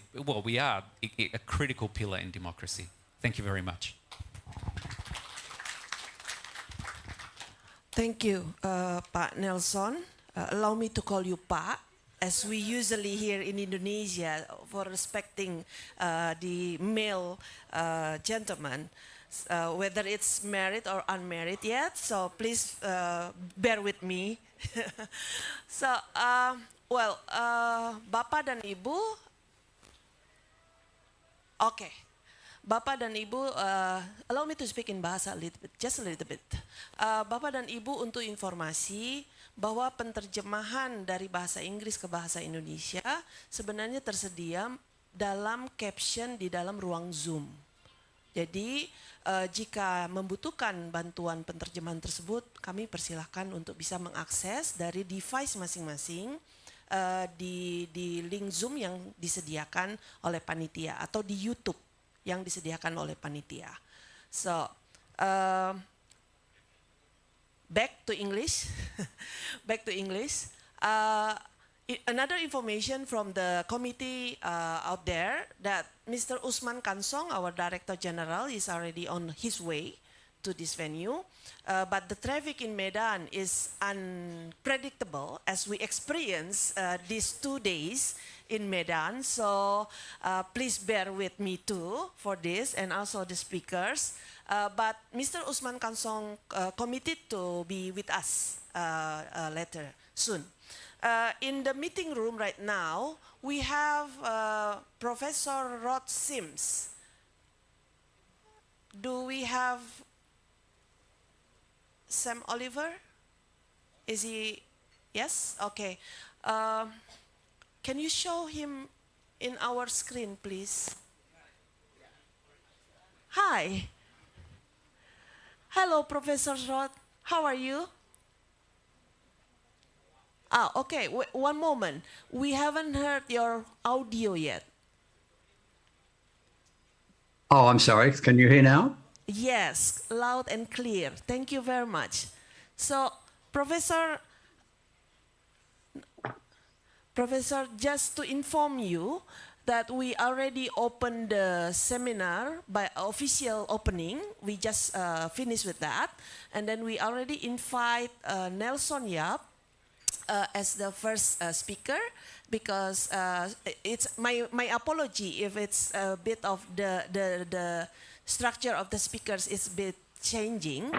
we are a critical pillar in democracy. Thank you very much. Thank you, Pak Nelson. Allow me to call you Pak, as we usually here in Indonesia, for respecting the male gentleman, whether it's married or unmarried yet. So please bear with me. So, Bapak dan Ibu, okay. Bapak dan Ibu, allow me to speak in bahasa a little bit, just a little bit. Bapak dan Ibu, untuk informasi bahwa penterjemahan dari bahasa Inggris ke bahasa Indonesia sebenarnya tersedia dalam caption di dalam ruang Zoom. Jadi jika membutuhkan bantuan penterjemahan tersebut, kami persilahkan untuk bisa mengakses dari device masing-masing di link Zoom yang disediakan oleh panitia atau di YouTube yang disediakan oleh panitia. So, back to English. Back to English. Another information from the committee out there that Mr. Usman Kansong, our Director General, is already on his way to this venue. But the traffic in Medan is unpredictable, as we experience these 2 days in Medan. So please bear with me too for this, and also the speakers. But Mr. Usman Kansong committed to be with us later, soon. In the meeting room right now, we have Professor Rod Sims. Do we have Sam Oliver? Is he? Yes? Okay. Can you show him in our screen, please? Hi. Hello, Professor Rod. How are you? Okay. One moment. We haven't heard your audio yet. Oh, I'm sorry. Can you hear now? Yes, loud and clear. Thank you very much. So, Professor, just to inform you, that we already opened the seminar by official opening. We just finished with that. And then we already invite Nelson Yap as the first speaker, because it's my apology if it's a bit of the structure of the speakers is a bit changing,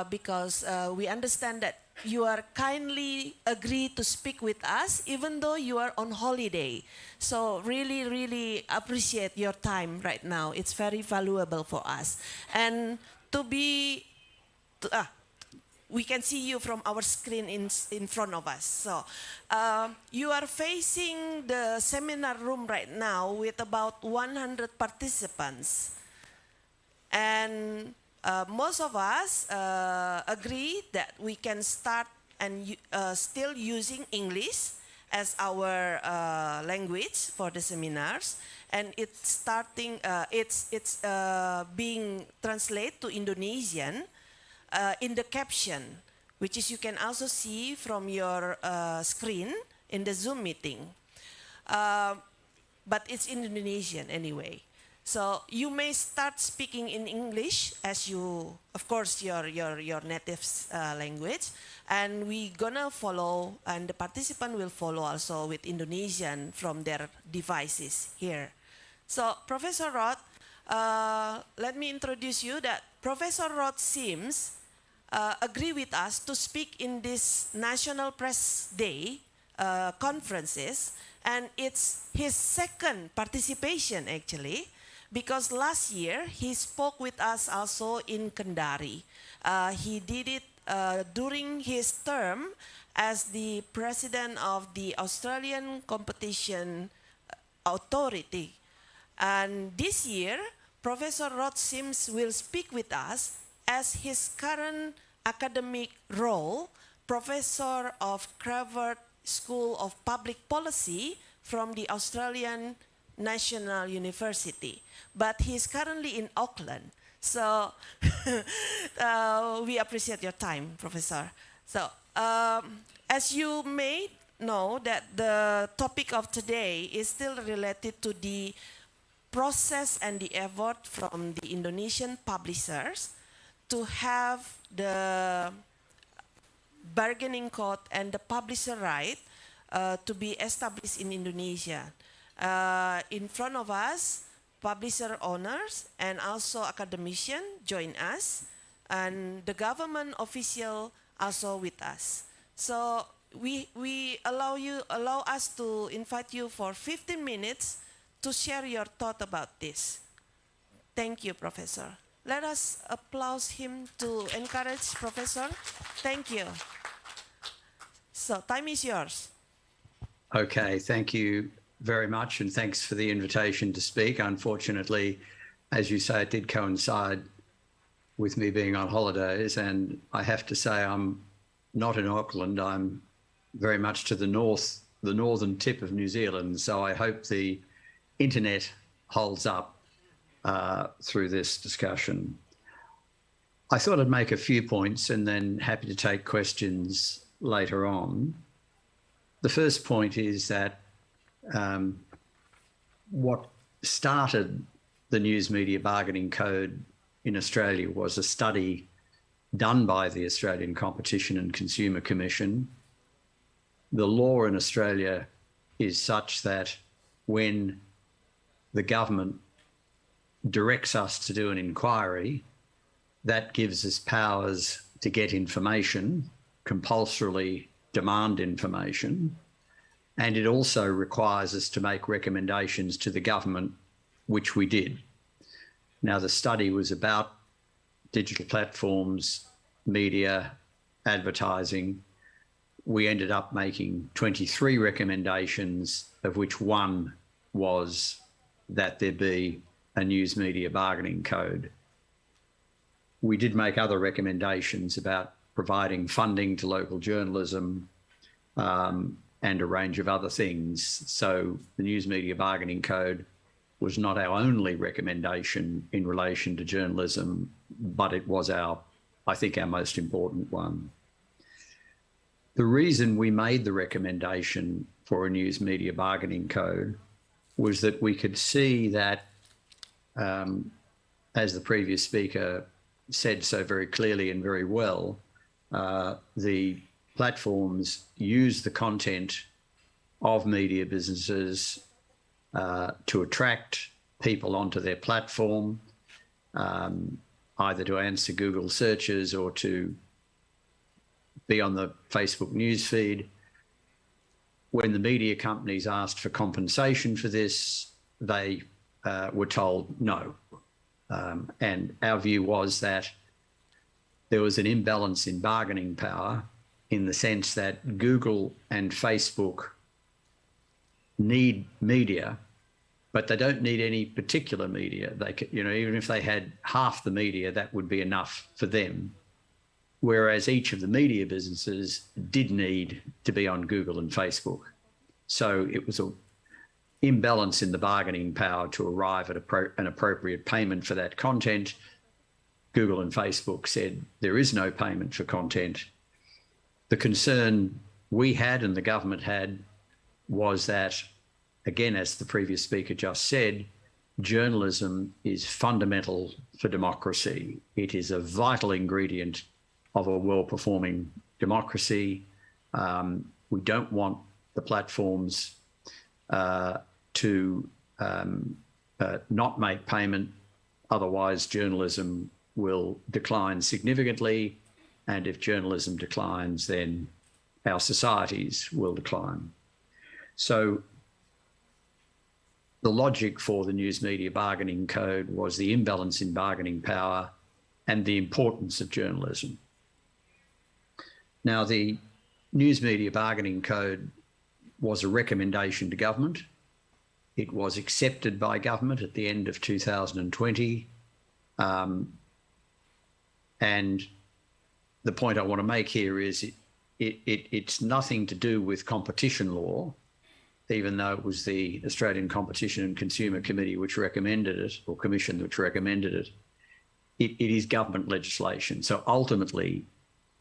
because we understand that you are kindly agree to speak with us even though you are on holiday. So really appreciate your time right now. It's very valuable for us. And we can see you from our screen in front of us. So you are facing the seminar room right now with about 100 participants. And most of us agree that we can start and still using English as our language for the seminars, and it's being translated to Indonesian in the caption, which is you can also see from your screen in the Zoom meeting, but it's in Indonesian anyway. So you may start speaking in English as you, of course, your native language, and we gonna follow, and the participant will follow also with Indonesian from their devices here. So Professor Roth, let me introduce you that Professor Roth Sims agree with us to speak in this National Press Day conferences, and it's his second participation actually, because last year he spoke with us also in Kendari. He did it during his term as the president of the Australian Competition Authority. And this year, Professor Rod Sims will speak with us as his current academic role, Professor of Cravert School of Public Policy from the Australian National University. But he's currently in Auckland. So we appreciate your time, Professor. So as you may know that the topic of today is still related to the process and the effort from the Indonesian publishers to have the bargaining code and the publisher right to be established in Indonesia. In front of us, publisher owners and also academicians join us, and the government official also with us. So we allow us to invite you for 15 minutes to share your thought about this. Thank you, Professor. Let us applaud him to encourage Professor. Thank you. So time is yours. Okay, thank you very much, and thanks for the invitation to speak. Unfortunately, as you say, it did coincide with me being on holidays, and I have to say I'm not in Auckland. I'm very much to the north, the northern tip of New Zealand, so I hope the internet holds up through this discussion. I thought I'd make a few points and then happy to take questions later on. The first point is that what started the News Media Bargaining Code in Australia was a study done by the Australian Competition and Consumer Commission. The law in Australia is such that when the government directs us to do an inquiry, that gives us powers to get information, compulsorily demand information, and it also requires us to make recommendations to the government, which we did. Now, the study was about digital platforms, media, advertising. We ended up making 23 recommendations, of which one was that there be a news media bargaining code. We did make other recommendations about providing funding to local journalism, and a range of other things. So the News Media Bargaining Code was not our only recommendation in relation to journalism, but it was I think our most important one. The reason we made the recommendation for a News Media Bargaining Code was that we could see that, as the previous speaker said so very clearly and very well, the platforms use the content of media businesses to attract people onto their platform, either to answer Google searches or to be on the Facebook newsfeed. When the media companies asked for compensation for this, they were told no. And our view was that there was an imbalance in bargaining power, in the sense that Google and Facebook need media, but they don't need any particular media. They could, even if they had half the media, that would be enough for them. Whereas each of the media businesses did need to be on Google and Facebook. So it was an imbalance in the bargaining power to arrive at an appropriate payment for that content. Google and Facebook said there is no payment for content. The concern we had and the government had was that, again, as the previous speaker just said, journalism is fundamental for democracy. It is a vital ingredient of a well-performing democracy. We don't want the platforms to not make payment, otherwise journalism will decline significantly, and if journalism declines, then our societies will decline. So the logic for the News Media Bargaining Code was the imbalance in bargaining power and the importance of journalism. Now, the News Media Bargaining Code was a recommendation to government. It was accepted by government at the end of 2020. And the point I want to make here is it's nothing to do with competition law, even though it was the Australian Competition and Consumer Committee which recommended it, or Commission which recommended it. It is government legislation. So ultimately,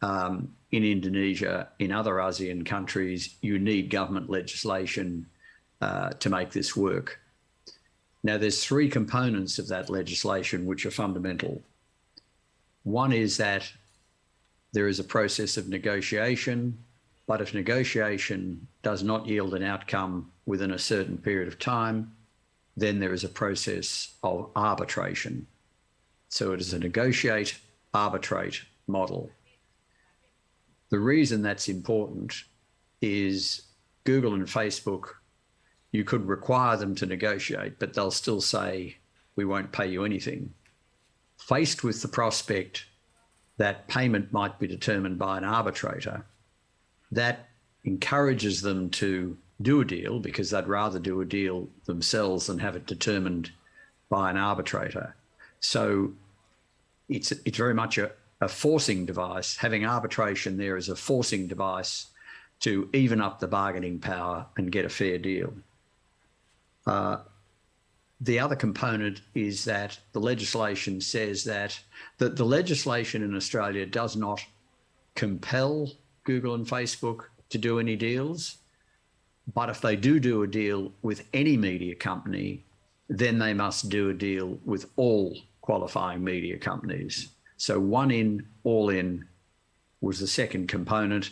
in Indonesia, in other ASEAN countries, you need government legislation to make this work. Now, there's three components of that legislation which are fundamental. One is that there is a process of negotiation, but if negotiation does not yield an outcome within a certain period of time, then there is a process of arbitration. So it is a negotiate, arbitrate model. The reason that's important is Google and Facebook, you could require them to negotiate, but they'll still say, we won't pay you anything. Faced with the prospect that payment might be determined by an arbitrator, that encourages them to do a deal because they'd rather do a deal themselves than have it determined by an arbitrator. So it's very much a forcing device. Having arbitration there is a forcing device to even up the bargaining power and get a fair deal. The other component is that the legislation says that the legislation in Australia does not compel Google and Facebook to do any deals, but if they do a deal with any media company, then they must do a deal with all qualifying media companies. So one in, all in was the second component.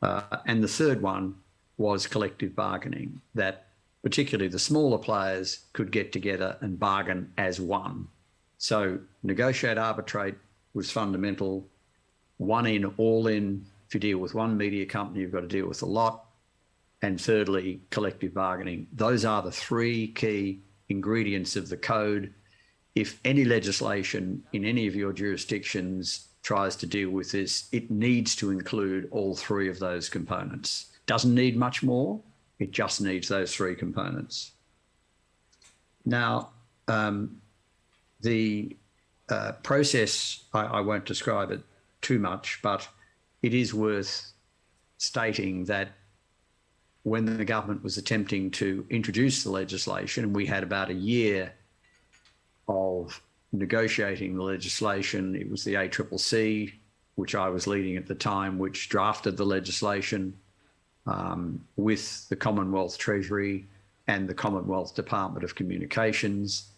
And the third one was collective bargaining, that particularly the smaller players could get together and bargain as one. So negotiate, arbitrate was fundamental. One in, all in. If you deal with one media company, you've got to deal with a lot. And thirdly, collective bargaining. Those are the three key ingredients of the code. If any legislation in any of your jurisdictions tries to deal with this, it needs to include all three of those components. Doesn't need much more. It just needs those three components. Now, the process, I won't describe it too much, but it is worth stating that when the government was attempting to introduce the legislation, we had about a year of negotiating the legislation. It was the ACCC, which I was leading at the time, which drafted the legislation with the Commonwealth Treasury, and the Commonwealth Department of Communications.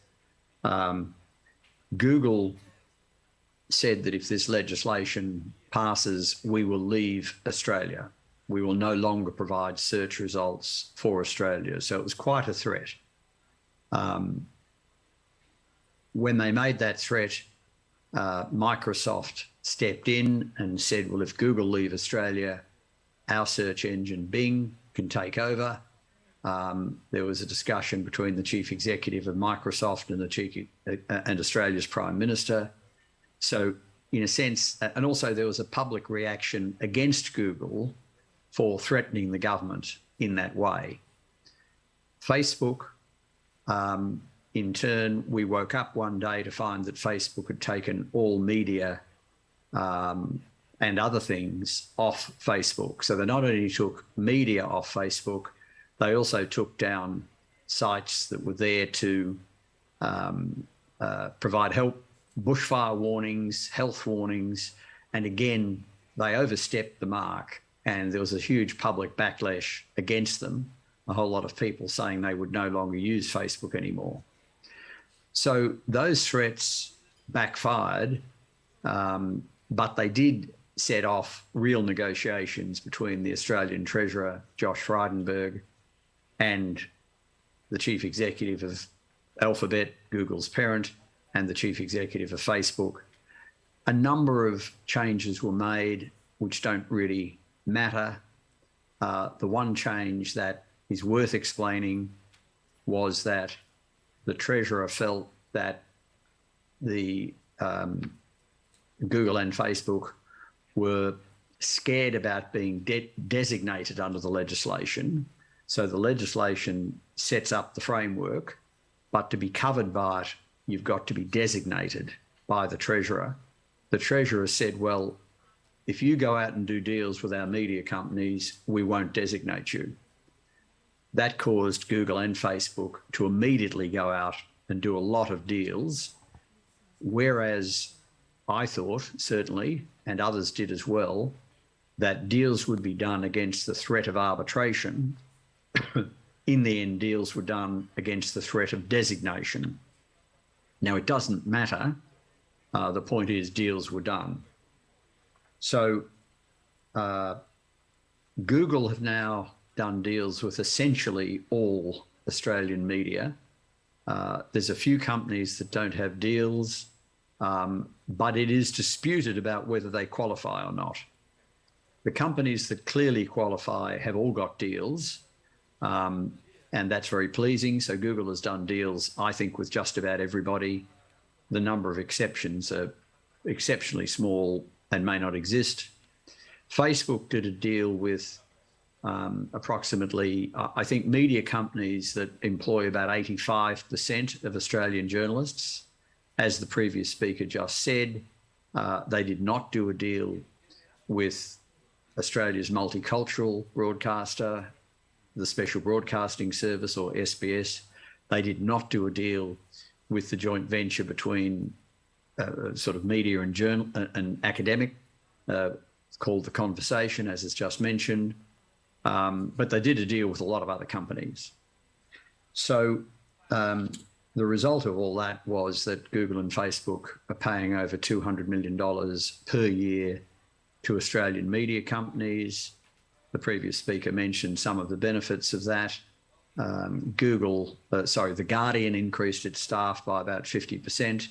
Google said that if this legislation passes, we will leave Australia. We will no longer provide search results for Australia. So it was quite a threat. When they made that threat, Microsoft stepped in and said, well, if Google leave Australia, our search engine Bing can take over. There was a discussion between the chief executive of Microsoft and Australia's Prime Minister. So in a sense, and also there was a public reaction against Google for threatening the government in that way. Facebook, in turn, we woke up one day to find that Facebook had taken all media and other things off Facebook. So they not only took media off Facebook, they also took down sites that were there to provide help, bushfire warnings, health warnings, and again, they overstepped the mark and there was a huge public backlash against them, a whole lot of people saying they would no longer use Facebook anymore. So those threats backfired, but they did set off real negotiations between the Australian Treasurer, Josh Frydenberg, and the chief executive of Alphabet, Google's parent, and the chief executive of Facebook. A number of changes were made which don't really matter. The one change that is worth explaining was that the Treasurer felt that the Google and Facebook were scared about being designated under the legislation. So the legislation sets up the framework, but to be covered by it, you've got to be designated by the Treasurer. The Treasurer said, well, if you go out and do deals with our media companies, we won't designate you. That caused Google and Facebook to immediately go out and do a lot of deals, whereas I thought, certainly, and others did as well, that deals would be done against the threat of arbitration. In the end, deals were done against the threat of designation. Now, it doesn't matter. The point is deals were done. So Google have now done deals with essentially all Australian media. There's a few companies that don't have deals, but it is disputed about whether they qualify or not. The companies that clearly qualify have all got deals, and that's very pleasing. So Google has done deals, I think, with just about everybody. The number of exceptions are exceptionally small and may not exist. Facebook did a deal with approximately, I think, media companies that employ about 85% of Australian journalists. As the previous speaker just said, they did not do a deal with Australia's multicultural broadcaster, the Special Broadcasting Service, or SBS. They did not do a deal with the joint venture between sort of media and academic, called The Conversation, as is just mentioned. But they did a deal with a lot of other companies. So the result of all that was that Google and Facebook are paying over $200 million per year to Australian media companies. The previous speaker mentioned some of the benefits of that. The Guardian increased its staff by about 50%,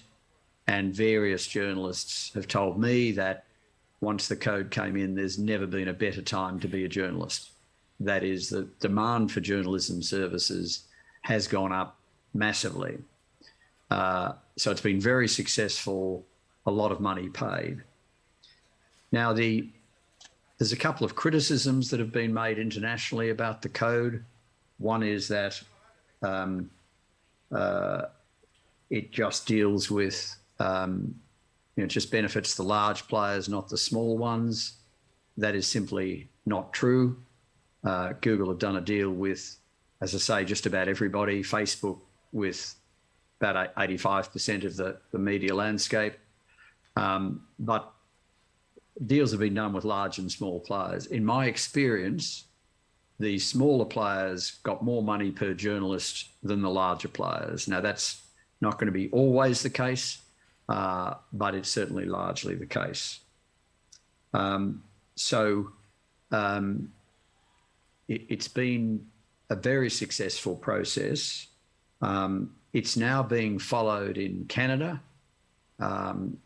and various journalists have told me that once the code came in, there's never been a better time to be a journalist. That is, the demand for journalism services has gone up massively. So it's been very successful, a lot of money paid. Now, there's a couple of criticisms that have been made internationally about the code. One is that it just deals with, it just benefits the large players, not the small ones. That is simply not true. Google have done a deal with, as I say, just about everybody. Facebook with about 85% of the media landscape. But deals have been done with large and small players. In my experience, the smaller players got more money per journalist than the larger players. Now, that's not going to be always the case, but it's certainly largely the case. It's been a very successful process. It's now being followed in Canada,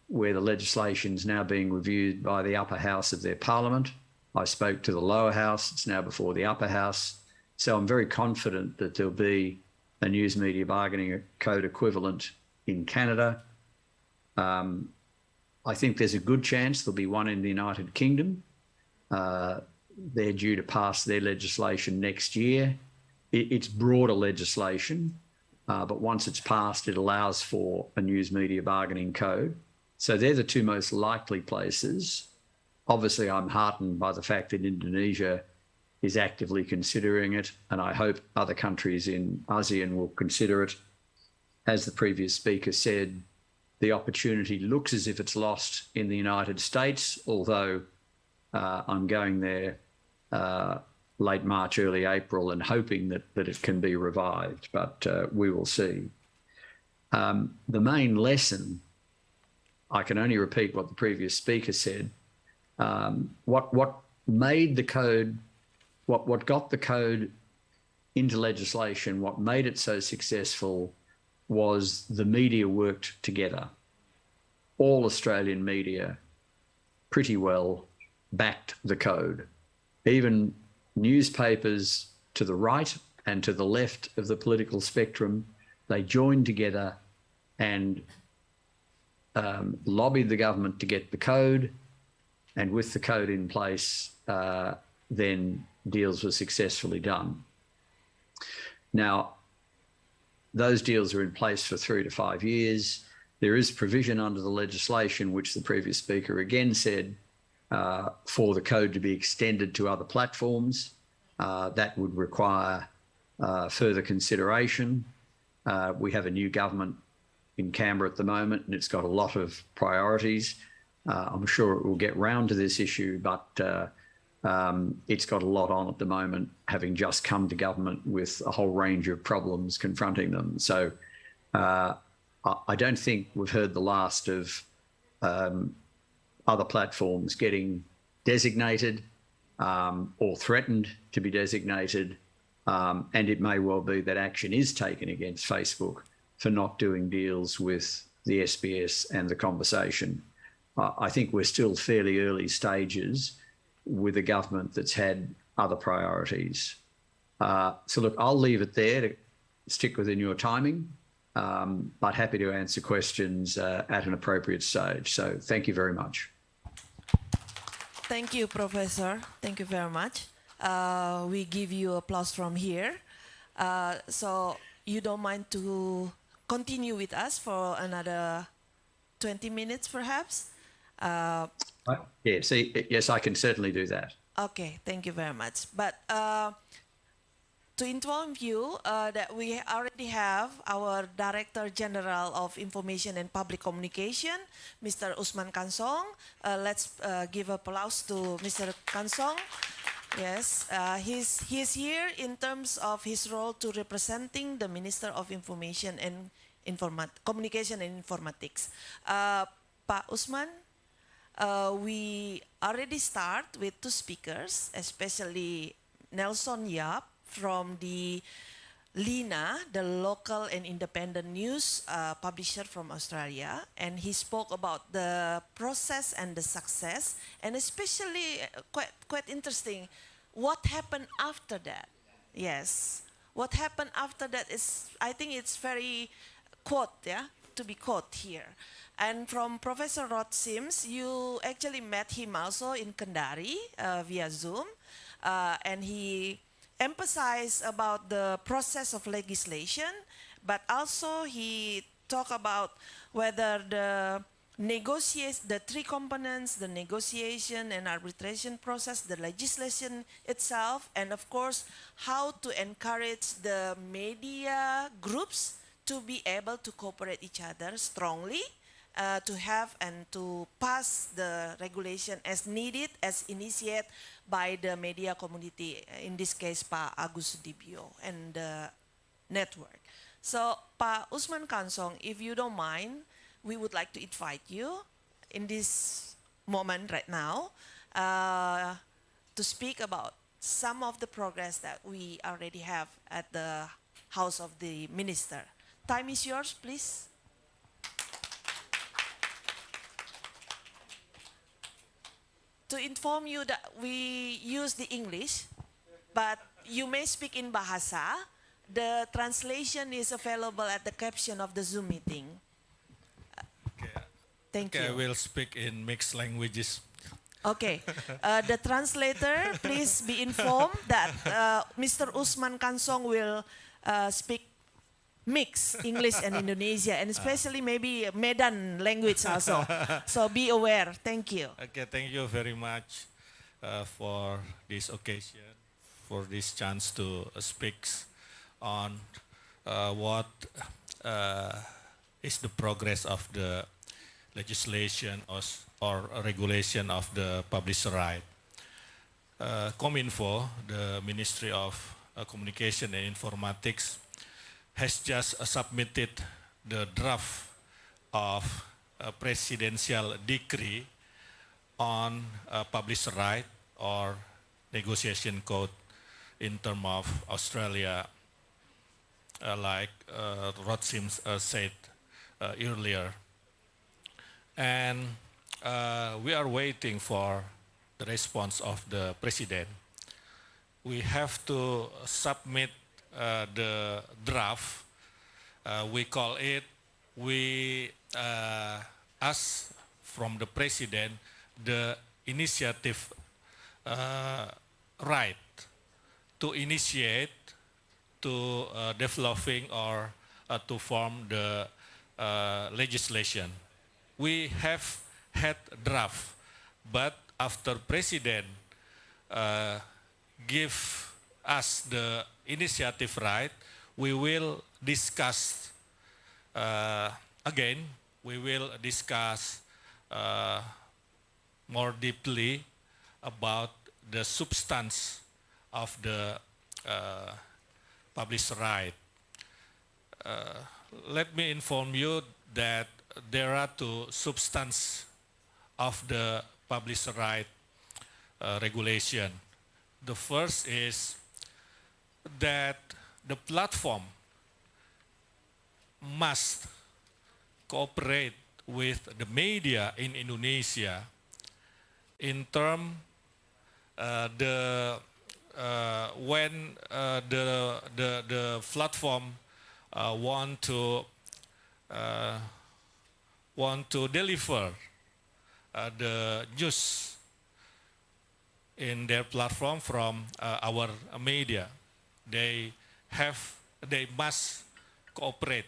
where the legislation is now being reviewed by the upper house of their parliament. I spoke to the lower house. It's now before the upper house. So I'm very confident that there'll be a news media bargaining code equivalent in Canada. I think there's a good chance there'll be one in the United Kingdom. They're due to pass their legislation next year. It's broader legislation, but once it's passed, it allows for a news media bargaining code. So they're the two most likely places. Obviously, I'm heartened by the fact that Indonesia is actively considering it, and I hope other countries in ASEAN will consider it. As the previous speaker said, the opportunity looks as if it's lost in the United States, although I'm going there late March, early April, and hoping that it can be revived, but we will see. The main lesson, I can only repeat what the previous speaker said. What made the code, what got the code into legislation, what made it so successful was the media worked together. All Australian media pretty well backed the code. Even newspapers to the right and to the left of the political spectrum, they joined together and lobbied the government to get the code. And with the code in place, then deals were successfully done. Now, those deals are in place for 3 to 5 years. There is provision under the legislation, which the previous speaker again said, for the code to be extended to other platforms. That would require further consideration. We have a new government in Canberra at the moment, and it's got a lot of priorities. I'm sure it will get round to this issue, but it's got a lot on at the moment, having just come to government with a whole range of problems confronting them. So I don't think we've heard the last of other platforms getting designated or threatened to be designated. And it may well be that action is taken against Facebook for not doing deals with the SBS and The Conversation. I think we're still fairly early stages with a government that's had other priorities. So look, I'll leave it there to stick within your timing, but happy to answer questions at an appropriate stage. So thank you very much. Thank you, Professor. Thank you very much. We give you applause from here. So you don't mind to continue with us for another 20 minutes, perhaps? Yes, I can certainly do that. Okay, thank you very much. But to inform you that we already have our Director General of Information and Public Communication, Mr. Usman Kansong. Let's give applause to Mr. Kansong. Yes, he's here in terms of his role to representing the Minister of Information and Communication and Informatics. Pak Usman, we already start with 2 speakers, especially Nelson Yap from the LINA, the local and independent news publisher from Australia, and he spoke about the process and the success, and especially quite interesting, what happened after that. Yes, what happened after that is, I think it's very to be quote here. And from Professor Rod Sims, you actually met him also in Kendari via Zoom, and he emphasized about the process of legislation, but also he talked about whether the 3 components, the negotiation and arbitration process, the legislation itself, and of course, how to encourage the media groups to be able to cooperate each other strongly to have and to pass the regulation as needed, as initiated by the media community, in this case Pak Agus Sudibyo and the network. So Pak Usman Kansong, if you don't mind, we would like to invite you in this moment right now to speak about some of the progress that we already have at the House of the Minister. Time is yours, please. To inform you that we use the English, but you may speak in Bahasa. The translation is available at the caption of the Zoom meeting. Thank Okay, I you. will speak in mixed languages. Okay, the translator, please be informed that Mr. Usman Kansong will speak mix English and Indonesia, and especially maybe Medan language also. So be aware. Thank you. Okay, thank you very much for this occasion, for this chance to speak on what is the progress of the legislation or regulation of the publisher right. Kominfo, the Ministry of Communication and Informatics, has just submitted the draft of a presidential decree on publisher right or negotiation code in terms of Australia, like Rod Sims said earlier. And we are waiting for the response of the president. We have to submit the draft. We call it, we ask from the president the initiative right to initiate, to developing or to form the legislation. We have had draft, but after president give us the initiative right, we will discuss again. We will discuss more deeply about the substance of the publisher right. Let me inform you that there are two substance of the publisher right regulation. The first is that the platform must cooperate with the media in Indonesia in term when the platform want to deliver the news in their platform from our media. They must cooperate.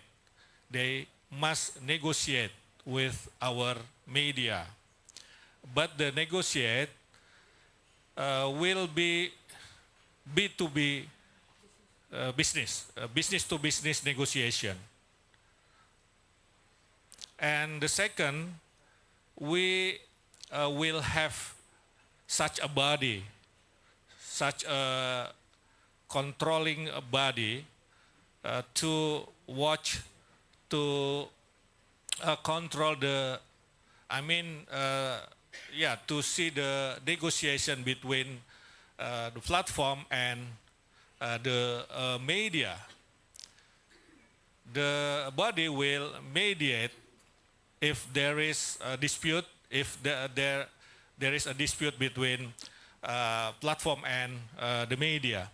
They must negotiate with our media. But the negotiate will be B2B business, business to business negotiation. And the second, we will have such a body, such a controlling body to watch, to control the, to see the negotiation between the platform and the media. The body will mediate if there is a dispute, if there is a dispute between platform and the media.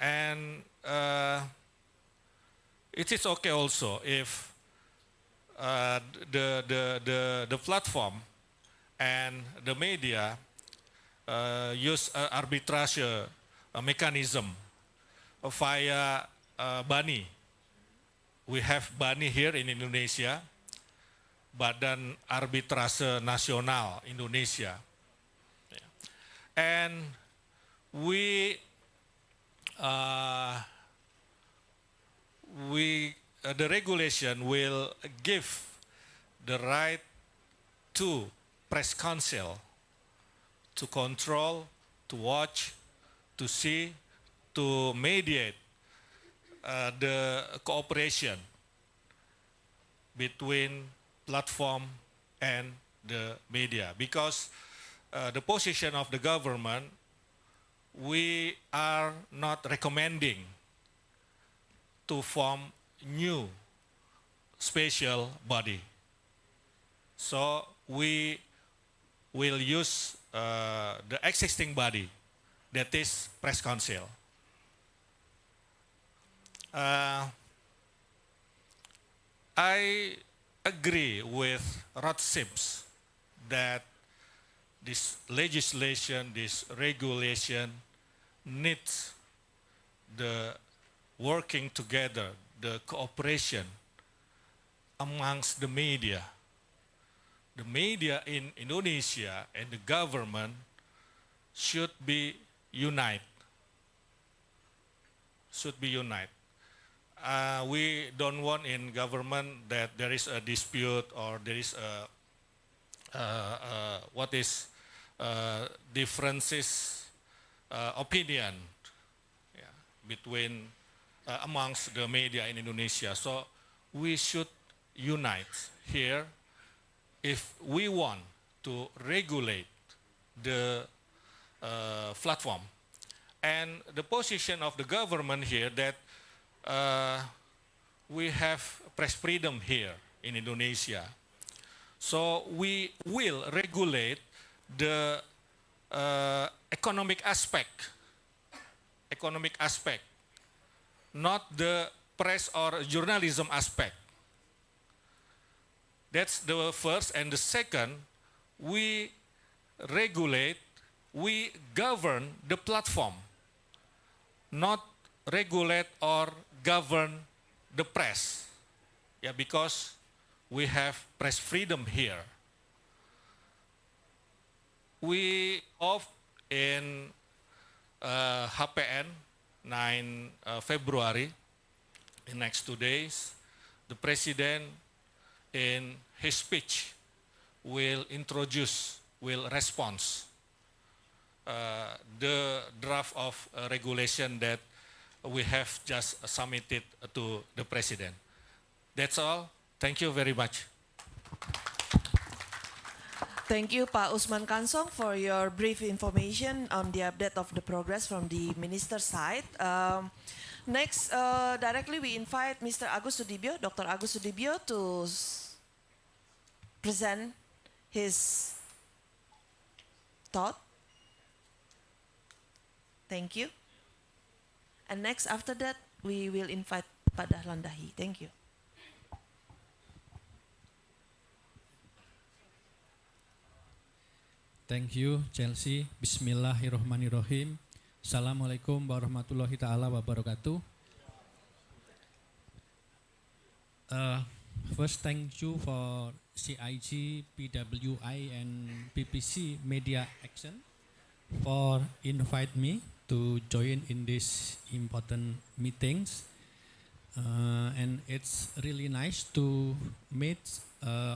And it is okay also if the platform and the media use arbitrage mechanism via BANI. We have BANI here in Indonesia, Badan Arbitrase Nasional Indonesia. And the regulation will give the right to press council to control, to watch, to see, to mediate the cooperation between platform and the media. Because the position of the government, we are not recommending to form new special body. So we will use the existing body, that is press council. I agree with Rod Sims that this legislation, this regulation needs the working together, the cooperation amongst the media. The media in Indonesia and the government should be united. We don't want in government that there is a dispute or there is differences opinion between amongst the media in Indonesia. So we should unite here if we want to regulate the platform. And the position of the government here that we have press freedom here in Indonesia. So we will regulate the economic aspect, not the press or journalism aspect. That's the first. And the second, we regulate, we govern the platform, not regulate or govern the press. Yeah, because we have press freedom here. We off in HPN 9 February, in next 2 days, the president in his speech will respond the draft of regulation that we have just submitted to the president. That's all. Thank you very much. Thank you, Pak Usman Kansong, for your brief information on the update of the progress from the minister's side. Next, directly we invite Mr. Agus Sudibyo, Dr. Agus Sudibyo, to present his thought. Thank you. And next, after that, we will invite Pak Dahlan Dahi. Thank you. Thank you, Chelsea. Bismillahirrahmanirrahim. Assalamualaikum warahmatullahi ta'ala wabarakatuh. First, thank you for CIG, PWI, and PPC Media Action for invite me to join in these important meetings. And it's really nice to meet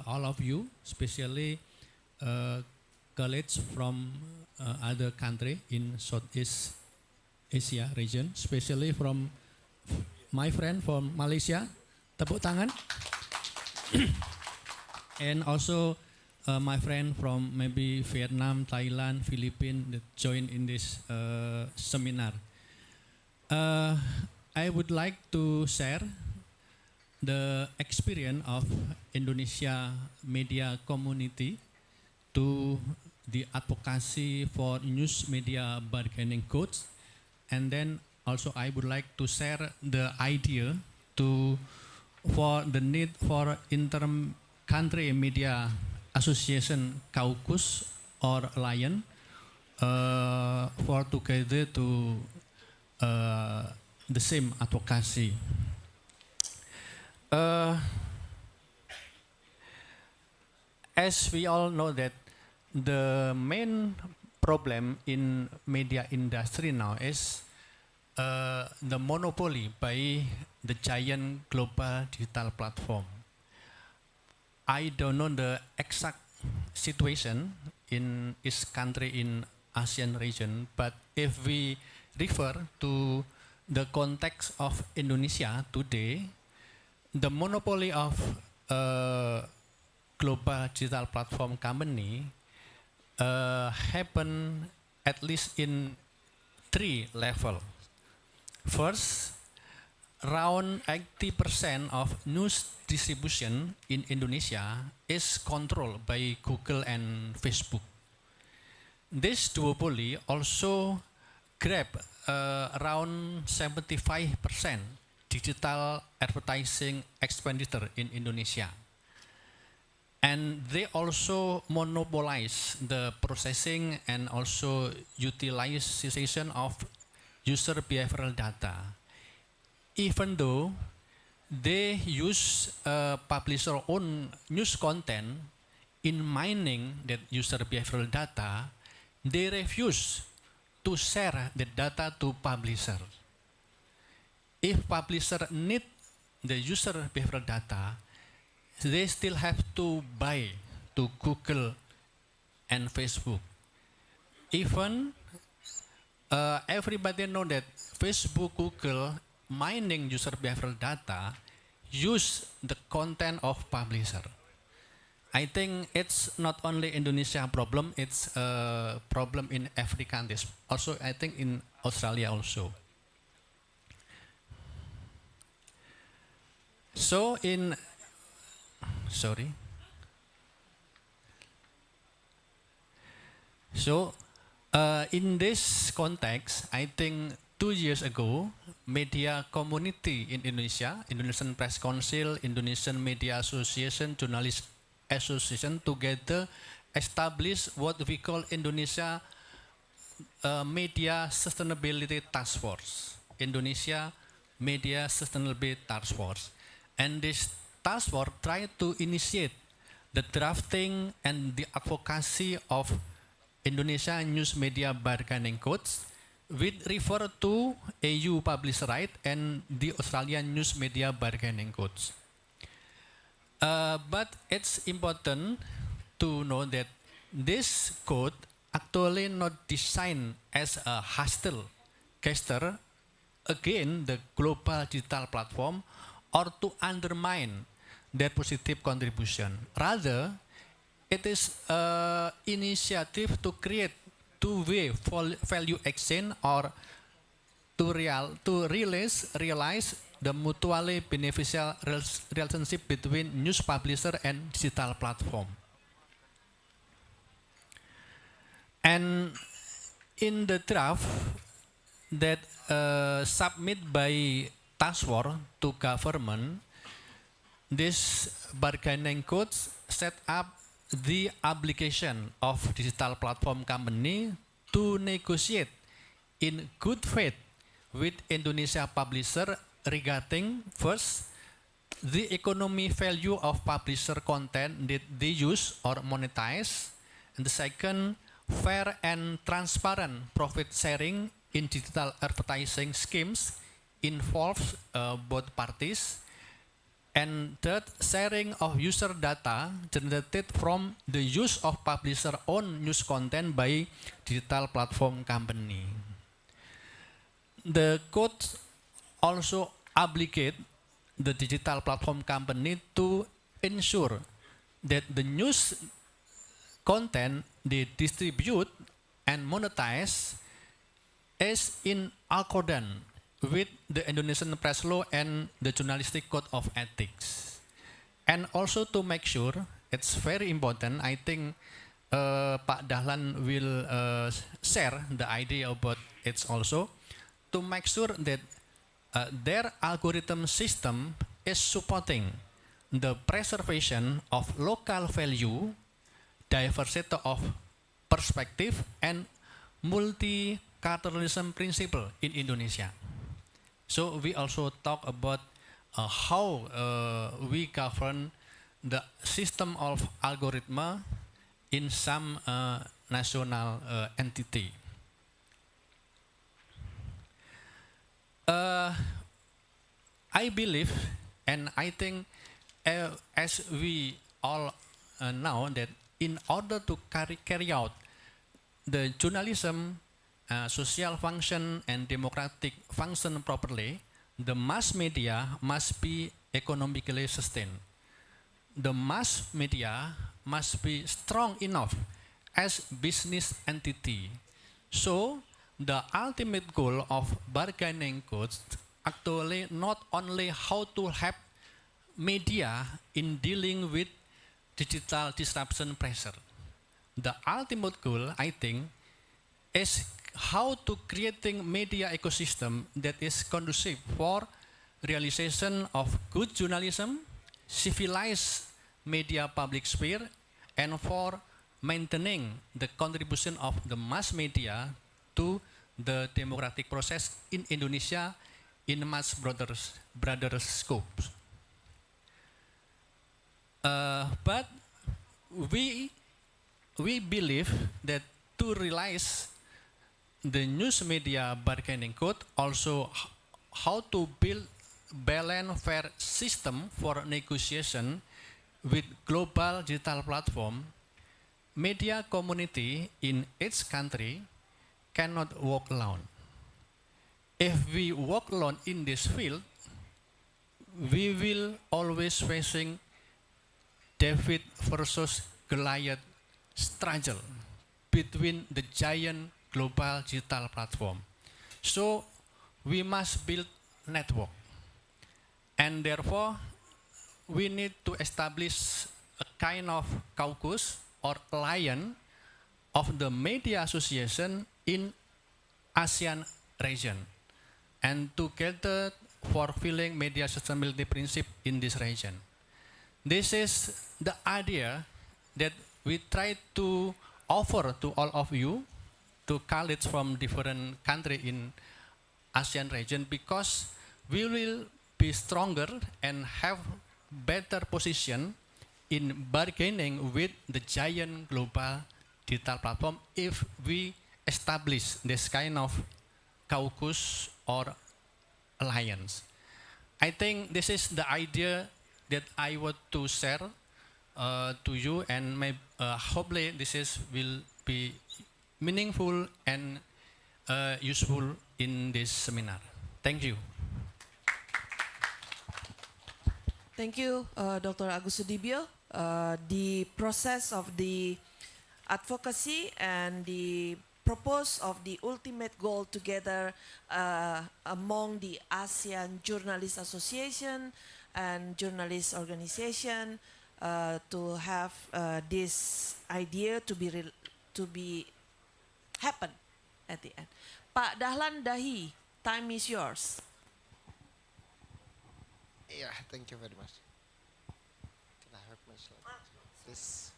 all of you, especially colleagues from other country in Southeast Asia region, especially from my friend from Malaysia, tepuk tangan. And also my friend from maybe Vietnam, Thailand, Philippines that join in this seminar. I would like to share the experience of Indonesia media community to the advocacy for news media bargaining codes, and then also I would like to share the idea for the need for inter-country media association caucus or alliance for together to the same advocacy. As we all know that the main problem in media industry now is the monopoly by the giant global digital platform. I don't know the exact situation in each country in ASEAN region, but if we refer to the context of Indonesia today, the monopoly of global digital platform company happen at least in 3 levels. First, around 80% of news distribution in Indonesia is controlled by Google and Facebook. This duopoly also grab around 75% digital advertising expenditure in Indonesia. And they also monopolize the processing and also utilization of user behavioral data. Even though they use publisher own news content in mining that user behavioral data, they refuse to share the data to publisher. If publisher need the user behavioral data, they still have to buy to Google and Facebook. Even everybody know that Facebook, Google mining user behavioral data use the content of publisher. I think it's not only Indonesia problem, it's a problem in every country. Also, I think in Australia also. So in in this context, I think 2 years ago, media community in Indonesia, Indonesian Press Council, Indonesian Media Association, Journalist Association together established what we call Indonesia Media Sustainability Task Force. Indonesia Media Sustainability Task Force. And this task force tried to initiate the drafting and the advocacy of Indonesia News Media Bargaining Codes, which refer to EU Publisher Right and the Australian News Media Bargaining Codes. But it's important to know that this code actually not designed as a hostile gesture against the global digital platform or to undermine their positive contribution. Rather, it is an initiative to create two-way value exchange or to realize the mutually beneficial relationship between news publisher and digital platform. And in the draft that submitted by task force to government, this bargaining codes set up the obligation of digital platform company to negotiate in good faith with Indonesia publisher regarding first, the economy value of publisher content that they use or monetize, and the second, fair and transparent profit sharing in digital advertising schemes involves both parties, and third, sharing of user data generated from the use of publisher own news content by digital platform company. The code also obligate the digital platform company to ensure that the news content they distribute and monetize is in accordance with the Indonesian press law and the journalistic code of ethics. And also to make sure, it's very important, I think Pak Dahlan will share the idea about it also, to make sure that their algorithm system is supporting the preservation of local value, diversity of perspective, and multiculturalism principle in Indonesia. So we also talk about how we govern the system of algorithm in some national entity. I believe, and I think as we all know that in order to carry out the journalism, social function, and democratic function properly, the mass media must be economically sustained. The mass media must be strong enough as business entity. So the ultimate goal of bargaining codes actually not only how to help media in dealing with digital disruption pressure. The ultimate goal, I think, is how to creating media ecosystem that is conducive for realization of good journalism, civilized media public sphere, and for maintaining the contribution of the mass media to the democratic process in Indonesia in much broader scope. But we believe that to realize the news media bargaining code, also how to build balanced fair system for negotiation with global digital platform, media community in each country cannot walk alone. If we walk alone in this field, we will always facing David versus Goliath struggle between the giant global digital platform. So we must build network, and therefore we need to establish a kind of caucus or alliance of the media association in ASEAN region, and together fulfilling media sustainability principle in this region. This is the idea that we try to offer to all of you, to colleagues from different countries in ASEAN region, because we will be stronger and have better position in bargaining with the giant global digital platform if we establish this kind of caucus or alliance. I think this is the idea that I want to share to you, and hopefully this will be meaningful and useful in this seminar. Thank you. Thank you, Dr. Agus Sudibyo. The process of the advocacy and the purpose of the ultimate goal together among the ASEAN Journalist Association and Journalist Organization to have this idea to be happen at the end. Pak Dahlan Dahi, time is yours. Yeah, thank you very much. Can I have my slide? This.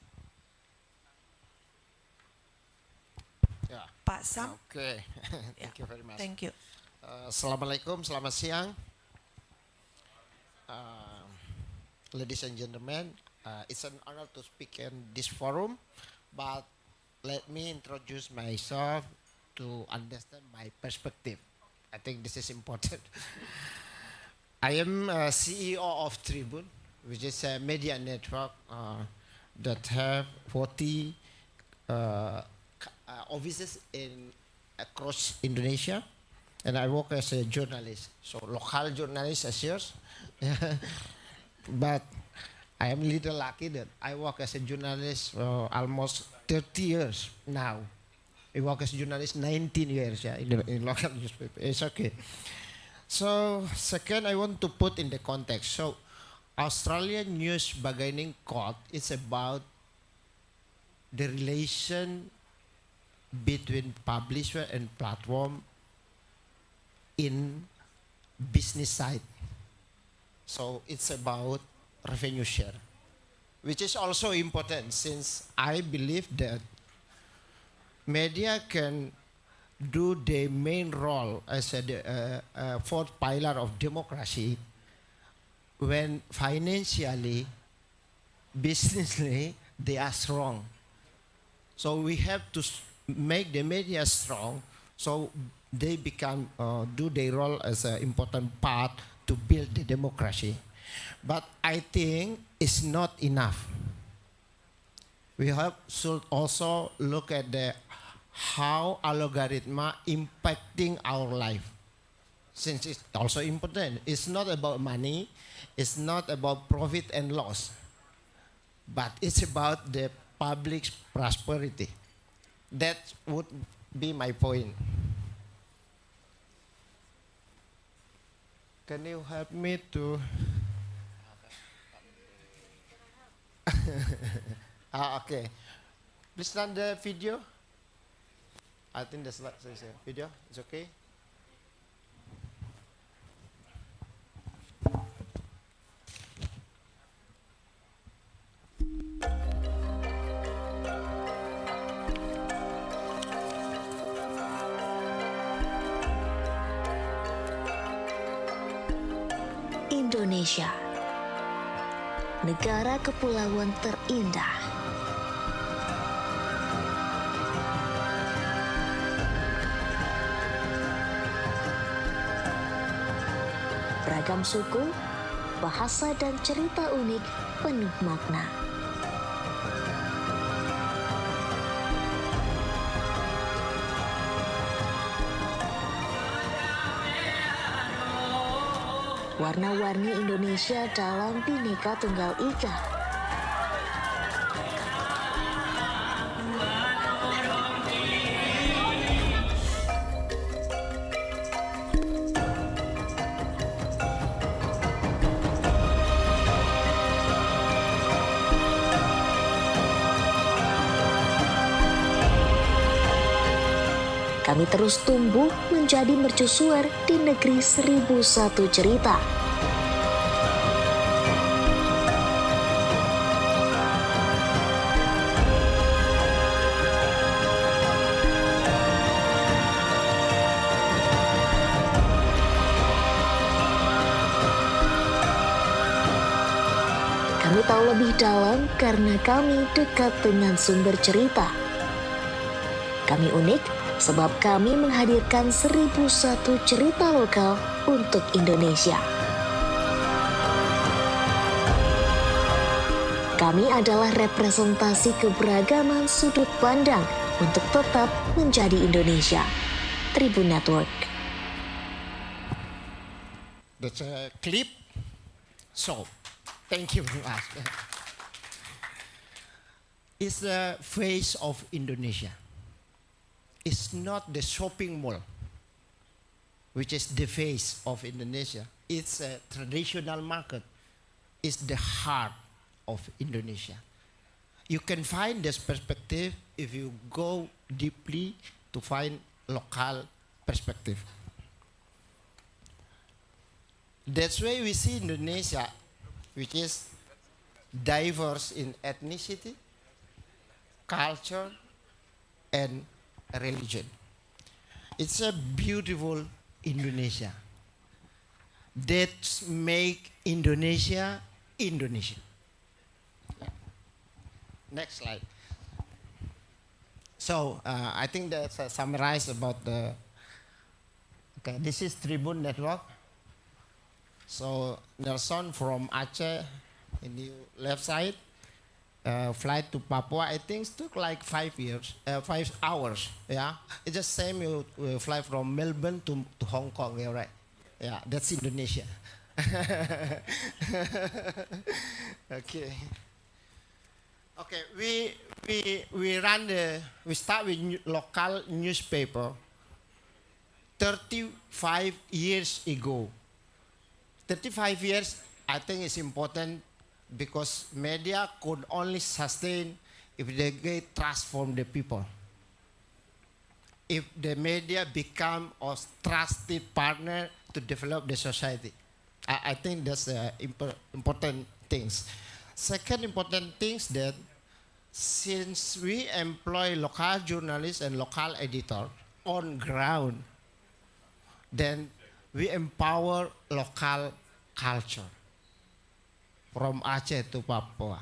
Yeah. Pak Sam. Okay. Thank Yeah. you very much. Thank you. Assalamualaikum, selamat siang. Ladies and gentlemen, it's an honor to speak in this forum, but let me introduce myself to understand my perspective. I think this is important. I am CEO of Tribun, which is a media network that have 40 offices across Indonesia, and I work as a journalist, so local journalist as yours. But I am a little lucky that I work as a journalist for almost 30 years now. I work as a journalist 19 years in local newspaper. It's okay. So second, I want to put in the context. So Australian News Bargaining Code is about the relation between publisher and platform in business side. So it's about revenue share, which is also important since I believe that media can do the main role as a fourth pillar of democracy when financially, businessly, they are strong. So we have to make the media strong so they become do their role as an important part to build the democracy. But I think it's not enough. we should also look at how algorithm are impacting our life. Since it's also important, it's not about money, it's not about profit and loss, but it's about the public's prosperity. That would be my point. Can you help me to? Okay. Please run the video. I think that's what I say. Video, it's okay. Indonesia, negara kepulauan terindah. Beragam suku, bahasa dan cerita unik penuh makna. Warna-warni Indonesia dalam Bhinneka Tunggal Ika. Kami terus tumbuh menjadi mercusuar di negeri 1001 cerita. Kami tahu lebih dalam karena kami dekat dengan sumber cerita. Kami unik sebab kami menghadirkan 1001 cerita lokal untuk Indonesia. Kami adalah representasi keberagaman sudut pandang untuk tetap menjadi Indonesia. Tribun Network. That's a clip. So, thank you very much. It's the face of Indonesia. It's not the shopping mall, which is the face of Indonesia. It's a traditional market. It's the heart of Indonesia. You can find this perspective if you go deeply to find local perspective. That's why we see Indonesia, which is diverse in ethnicity, culture, and religion. It's a beautiful Indonesia that make Indonesia Indonesia. Next slide. So I think that's summarized about the. Okay, this is Tribun Network. So Nelson from Aceh in the left side. Flight to Papua, I think took like 5 hours. Yeah, it's the same you fly from Melbourne to Hong Kong. Yeah, right. Yeah, that's Indonesia. Okay. Okay, we start with local newspaper 35 years ago. 35 years, I think it's important because media could only sustain if they get trust from the people. If the media become a trusted partner to develop the society. I think that's important things. Second important things that since we employ local journalists and local editor on ground, then we empower local culture from Aceh to Papua.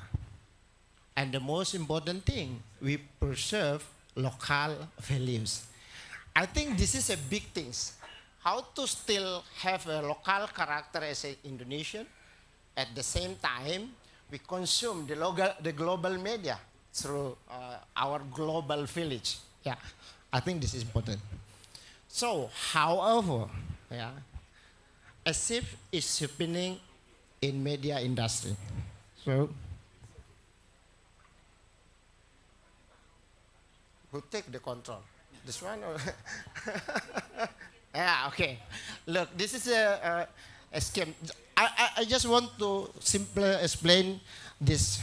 And the most important thing, we preserve local values. I think this is a big thing. How to still have a local character as an Indonesian, at the same time, we consume the global media. through our global village. Yeah, I think this is important. So, however, yeah, a shift is happening in media industry. So, who take the control? This one or? Yeah, okay. Look, this is a scheme. I just want to simply explain this.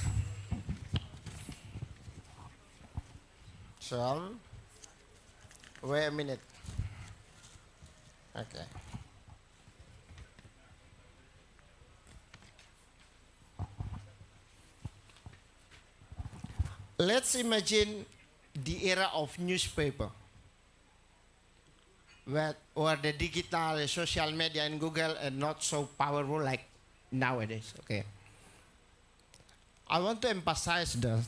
So, wait a minute. Okay. Let's imagine the era of newspaper, where the digital social media and Google are not so powerful like nowadays. Okay. I want to emphasize that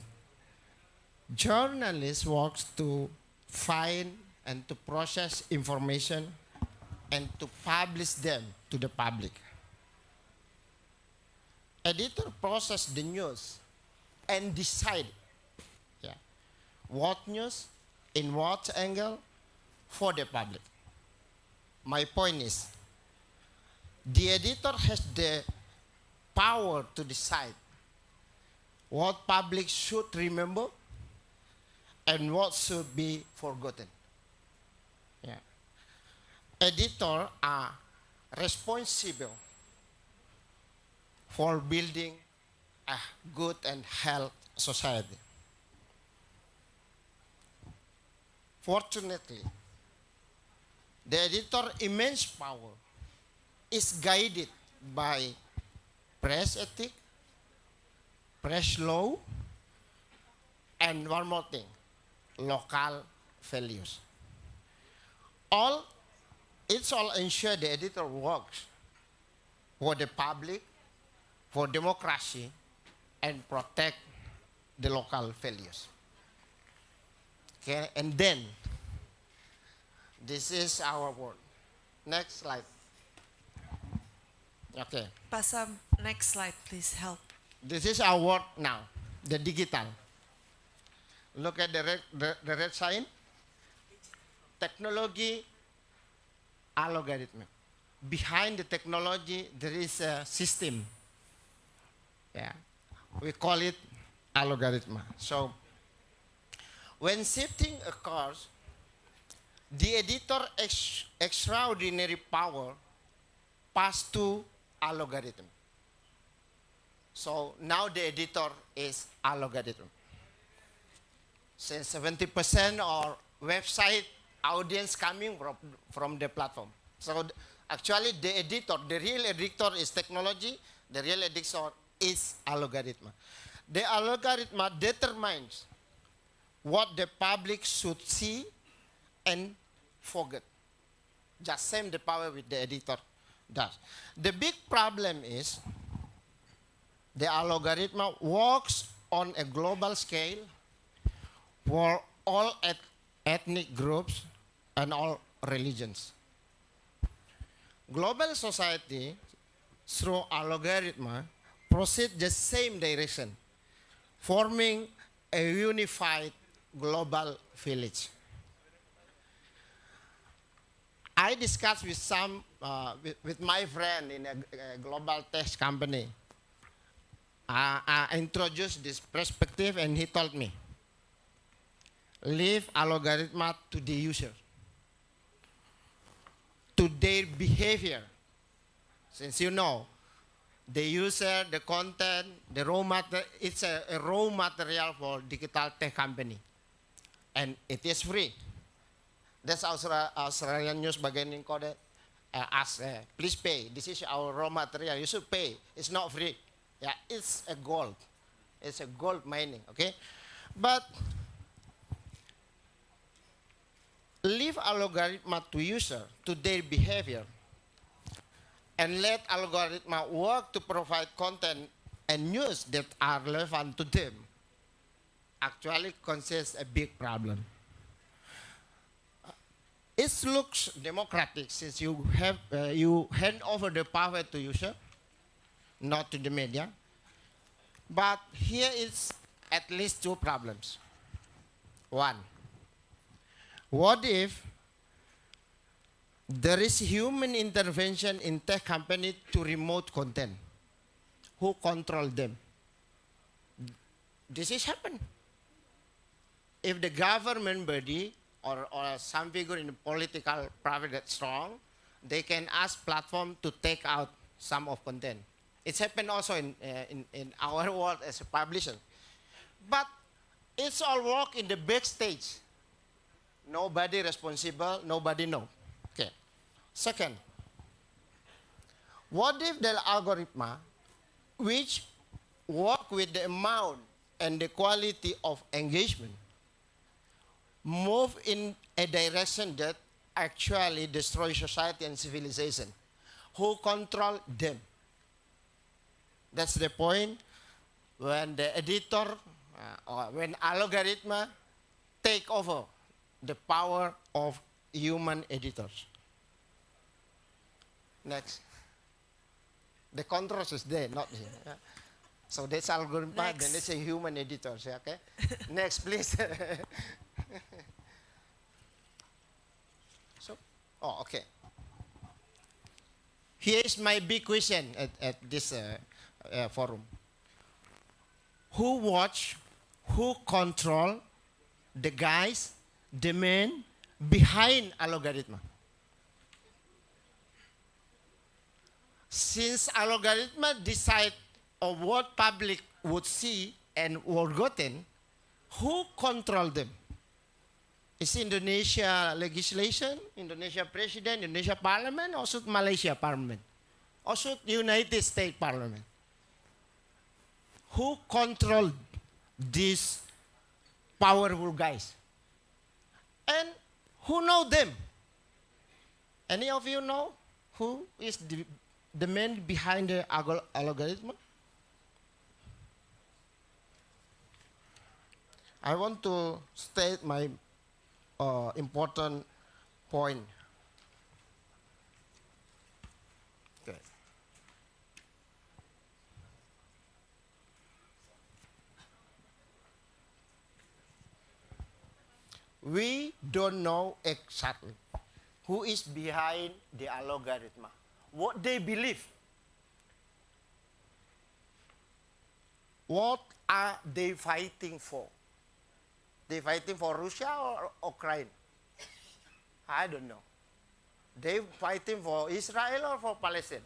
journalists works to find and to process information and to publish them to the public. Editor process the news and decide what news, in what angle, for the public. My point is, the editor has the power to decide what public should remember and what should be forgotten. Yeah. Editors are responsible for building a good and healthy society. Fortunately, the editor's immense power is guided by press ethics, press law, and one more thing, local values. It's all ensure the editor works for the public, for democracy, and protect the local values. Okay, and then, this is our word. Next slide. Okay. Pasam, next slide, please help. This is our word now, the digital. Look at the red sign. Technology, algorithm. Behind the technology, there is a system. Yeah, we call it algorithm. So, when shifting occurs, the editor extraordinary power pass to algorithm. So now the editor is algorithm. Since 70% of website audience coming from the platform. So actually the editor, the real editor is technology, the real editor is algorithm. The algorithm determines what the public should see and forget. Just same the power with the editor does. The big problem is the algorithm works on a global scale for all ethnic groups and all religions. Global society, through algorithm, proceed the same direction, forming a unified global village. I discussed with with my friend in a global tech company. I introduced this perspective and he told me, leave algorithm to the user, to their behavior. Since you know, the user, the content, the raw material, it's a raw material for digital tech company. And it is free. That's Australian news bagian code ask, please pay. This is our raw material. You should pay. It's not free. Yeah, it's a gold. It's a gold mining, okay? But leave algorithm to user, to their behavior, and let algorithm work to provide content and news that are relevant to them, actually consists a big problem. It looks democratic since you have you hand over the power to user, not to the media. But here is at least two problems. One, what if there is human intervention in tech company to remote content? Who control them? This is happen. If the government body or some figure in the political private that's strong, they can ask platform to take out some of content. It's happened also in our world as a publisher. But it's all work in the backstage. Nobody responsible, nobody know. Okay. Second, what if the algorithm which work with the amount and the quality of engagement move in a direction that actually destroys society and civilization? Who control them? That's the point when the editor or when algorithm take over the power of human editors. Next. The contrast is there, not here. Yeah. So that's algorithm, then it's a human editors. Yeah, okay. Next, please. So, okay. Here is my big question at this forum. Who watch, who control the guys, the men behind algorithm? Since algorithm decide of what public would see and would gotten, who control them? Is Indonesia legislation, Indonesia president, Indonesia parliament, or should Malaysia parliament? Or should United States parliament? Who control these powerful guys? And who know them? Any of you know who is the man behind the algorithm? I want to state my important point. Okay. We don't know exactly who is behind the algorithm, what they believe. What are they fighting for? They fighting for Russia or Ukraine? I don't know. They fighting for Israel or for Palestine?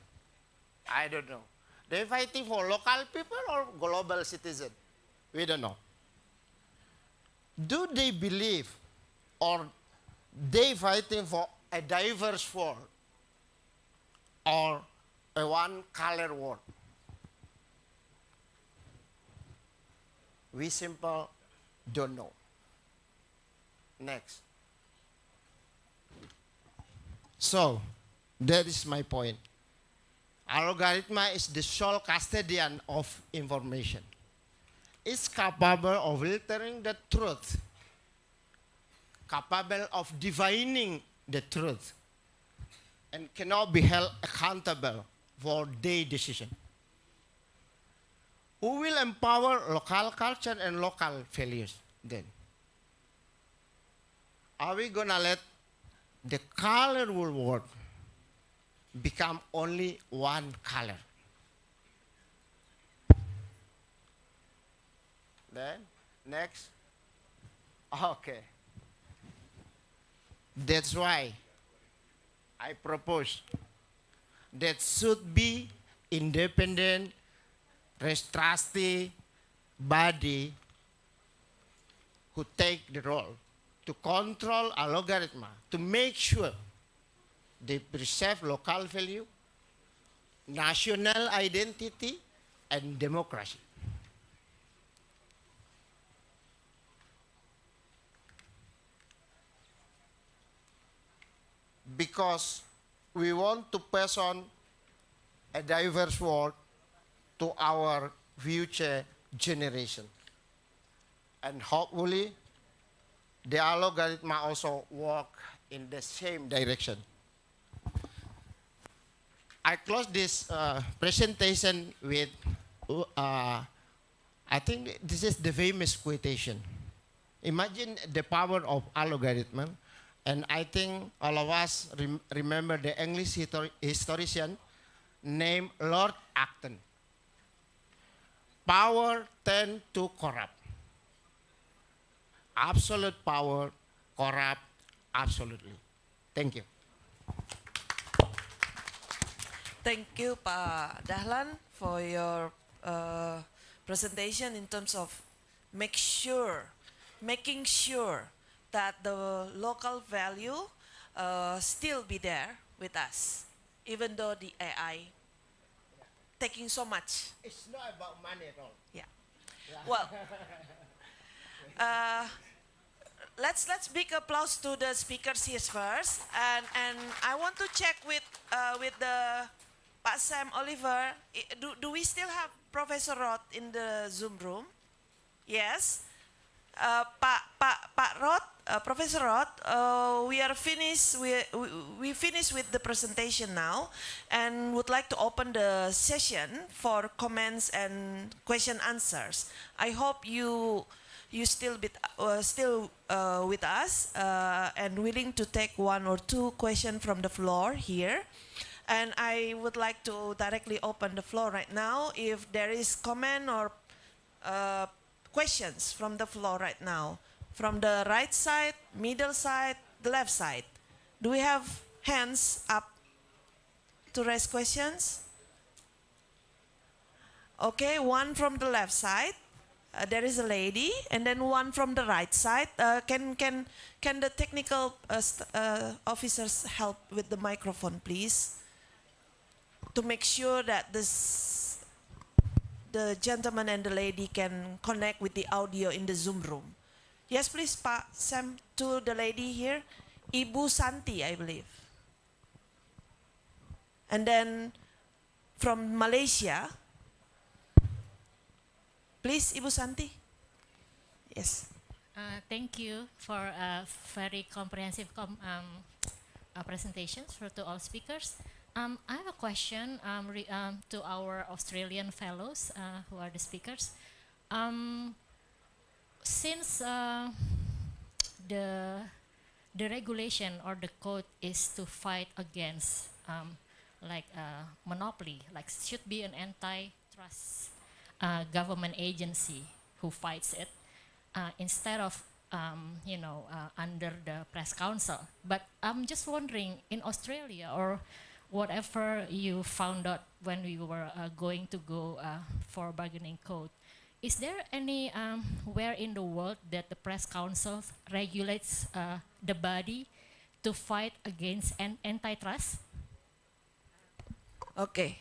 I don't know. They fighting for local people or global citizen? We don't know. Do they believe or they fighting for a diverse world or a one color world? We simply don't know. Next. So, that is my point. Algorithm is the sole custodian of information. It's capable of filtering the truth, capable of divining the truth, and cannot be held accountable for their decision. Who will empower local culture and local values then? Are we going to let the colorful world become only one color? Then, next. Okay. That's why I propose that should be independent, trustee body who take the role to control algorithm, to make sure they preserve local value, national identity, and democracy. Because we want to pass on a diverse world to our future generation. And hopefully, the algorithm also work in the same direction. I close this presentation with I think this is the famous quotation. Imagine the power of algorithm. And I think all of us remember the English historian named Lord Acton. Power tend to corrupt. Absolute power corrupt absolutely. Thank you. Thank you, Pak Dahlan, for your presentation in terms of making sure that the local value still be there with us, even though the AI taking so much. It's not about money at all. Yeah. Well, let's big applause to the speakers here first, and I want to check with the Pak Sam Oliver. Do we still have Professor Roth in the Zoom room? Yes. Pak Roth, Professor Roth, we are finished. We finished with the presentation now, and would like to open the session for comments and question answers. I hope you still with us and willing to take one or two questions from the floor here. And I would like to directly open the floor right now. If there is comment or questions from the floor right now, from the right side, middle side, the left side. Do we have hands up to raise questions? Okay, one from the left side. There is a lady, and then one from the right side. Can the technical officers help with the microphone, please, to make sure that the gentleman and the lady can connect with the audio in the Zoom room? Yes, please, Pak Sam, to the lady here, Ibu Santi, I believe. And then from Malaysia. Please, Ibu Santi. Yes. Thank you for a very comprehensive presentations to all speakers. I have a question to our Australian fellows who are the speakers. Since the regulation or the code is to fight against monopoly, like should be an antitrust government agency who fights it instead of under the press council. But I'm just wondering, in Australia or whatever you found out when we were going to go for bargaining code, is there any where in the world that the press council regulates the body to fight against antitrust? Okay.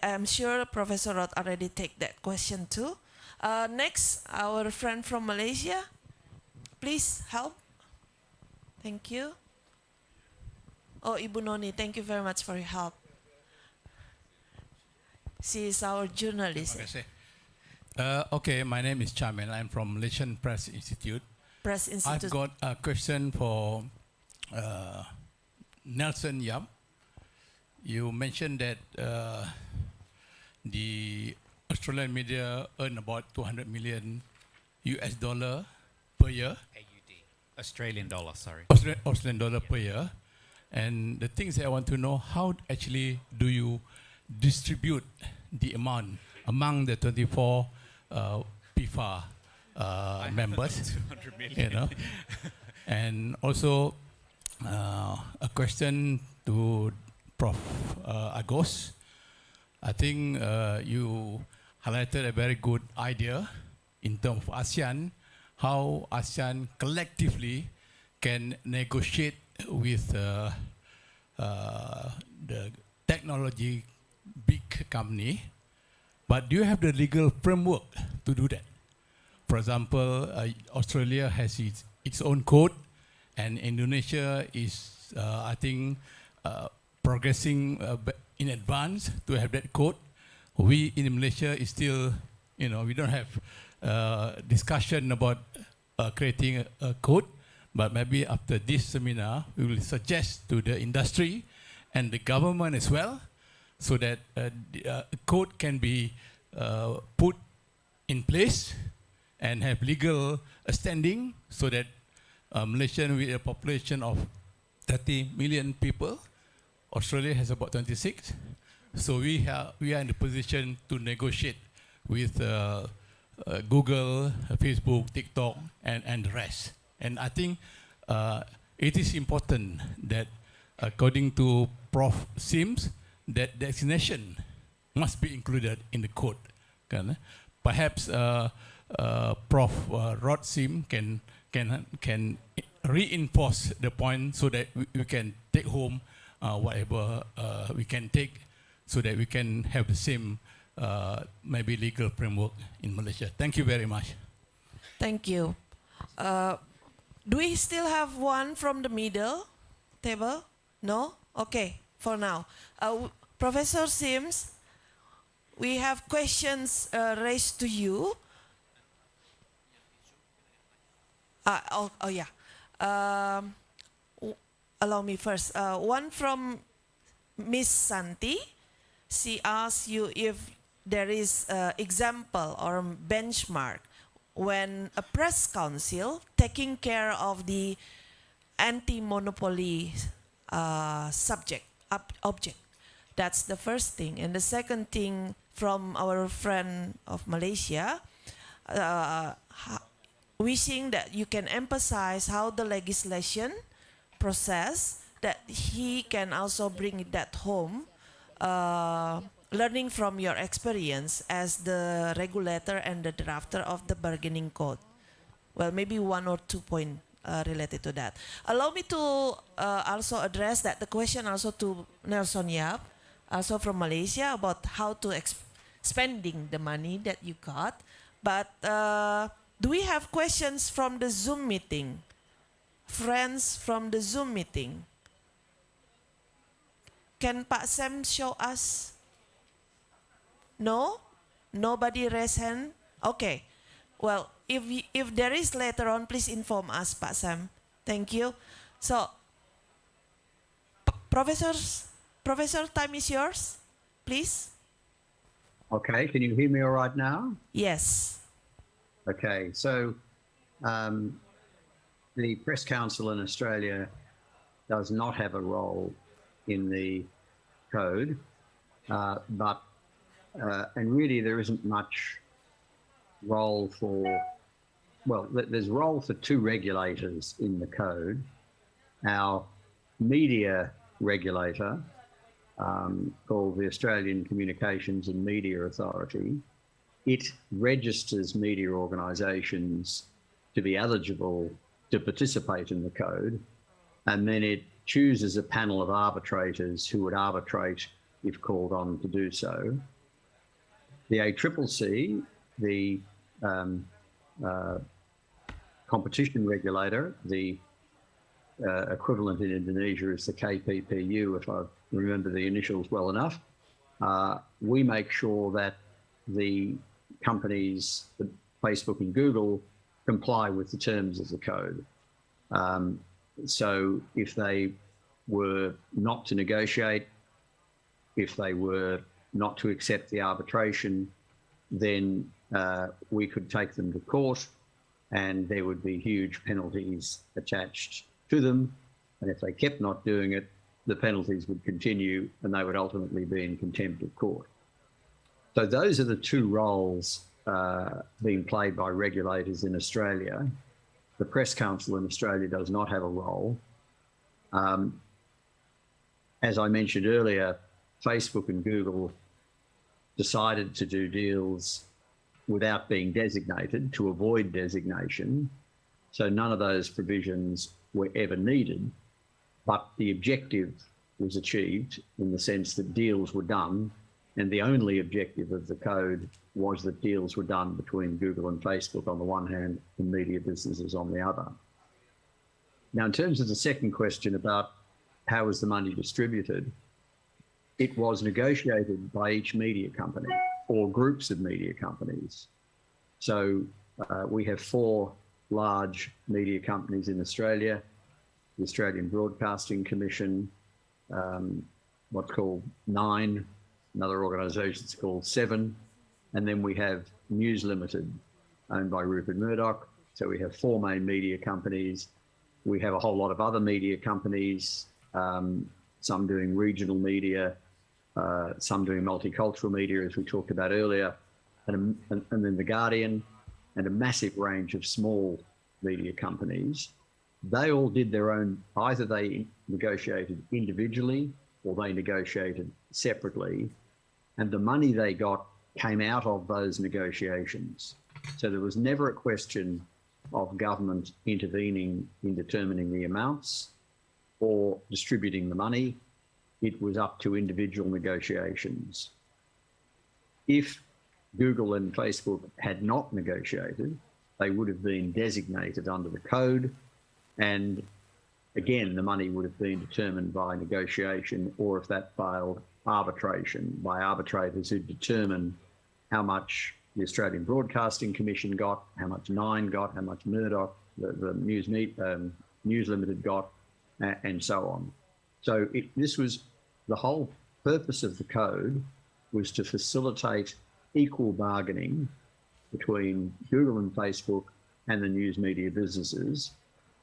I'm sure Professor Roth already take that question too. Next, our friend from Malaysia. Please help. Thank you. Oh, Ibu Noni, thank you very much for your help. She is our journalist. Okay, my name is Chamel. I'm from Malaysian Press Institute. Press Institute. I've got a question for Nelson Yap. You mentioned that the Australian media earn about 200 million US dollar per year. AUD. Australian dollar, sorry. Australian dollar per year. And the things that I want to know, how actually do you distribute the amount among the 24 PIFA members? 200 million. You know? And also a question to Prof. Agos. I think you highlighted a very good idea in terms of ASEAN, how ASEAN collectively can negotiate with the technology big company. But do you have the legal framework to do that? For example, Australia has its own code, and Indonesia is, I think, progressing in advance to have that code. We in Malaysia is still, we don't have discussion about creating a code, but maybe after this seminar, we will suggest to the industry and the government as well, so that the code can be put in place and have legal standing so that Malaysia with a population of 30 million people, Australia has about 26. So we are in the position to negotiate with Google, Facebook, TikTok, and the rest. And I think it is important that, according to Prof. Sims, that designation must be included in the code. Perhaps Prof. Rod Sim can reinforce the point so that we can take home whatever we can take, so that we can have the same maybe legal framework in Malaysia. Thank you very much. Thank you. Do we still have one from the middle table? No? Okay, for now. Professor Sims, we have questions raised to you. Yeah. Allow me first. One from Miss Santi. She asks you if there is an example or a benchmark when a press council taking care of the anti-monopoly object. That's the first thing. And the second thing from our friend of Malaysia, wishing that you can emphasize how the legislation process, that he can also bring that home, learning from your experience as the regulator and the drafter of the bargaining code. Well, maybe 1 or 2 points related to that. Allow me to also address that the question also to Nelson Yap, also from Malaysia, about how to spending the money that you got. But do we have questions from the Zoom meeting? Friends from the Zoom meeting? Can Pak Sam show us? No? Nobody raise hand? Okay. Well, if there is later on, please inform us, Pak Sam. Thank you. So, Professor, time is yours, please. Okay, can you hear me all right now? Yes. Okay, so the Press Council in Australia does not have a role in the code, and really there isn't much role for, well, there's role for two regulators in the code. Our media regulator, called the Australian Communications and Media Authority, it registers media organisations to be eligible to participate in the code, and then it chooses a panel of arbitrators who would arbitrate if called on to do so. The ACCC, the competition regulator, the equivalent in Indonesia is the KPPU, if I remember the initials well enough. We make sure that the companies, Facebook and Google, comply with the terms of the code. So if they were not to negotiate, if they were not to accept the arbitration, then we could take them to court and there would be huge penalties attached to them. And if they kept not doing it, the penalties would continue and they would ultimately be in contempt of court. So those are the two roles being played by regulators in Australia. The Press Council in Australia does not have a role. As I mentioned earlier, Facebook and Google decided to do deals without being designated to avoid designation. So none of those provisions were ever needed, but the objective was achieved in the sense that deals were done, and the only objective of the code was that deals were done between Google and Facebook on the one hand and media businesses on the other. Now, in terms of the second question about how was the money distributed, it was negotiated by each media company or groups of media companies. So we have 4 large media companies in Australia: the Australian Broadcasting Commission, what's called 9, another organisation's called 7, and then we have News Limited, owned by Rupert Murdoch. So we have 4 main media companies. We have a whole lot of other media companies, some doing regional media, some doing multicultural media, as we talked about earlier, and then The Guardian, and a massive range of small media companies. They all did their own, either they negotiated individually or they negotiated separately, and the money they got came out of those negotiations. So there was never a question of government intervening in determining the amounts or distributing the money. It was up to individual negotiations. If Google and Facebook had not negotiated, they would have been designated under the code, and again, the money would have been determined by negotiation, or if that failed, arbitration by arbitrators who determine how much the Australian Broadcasting Commission got, how much Nine got, how much Murdoch, the News Limited got, and so on. So this was the whole purpose of the code, was to facilitate equal bargaining between Google and Facebook and the news media businesses,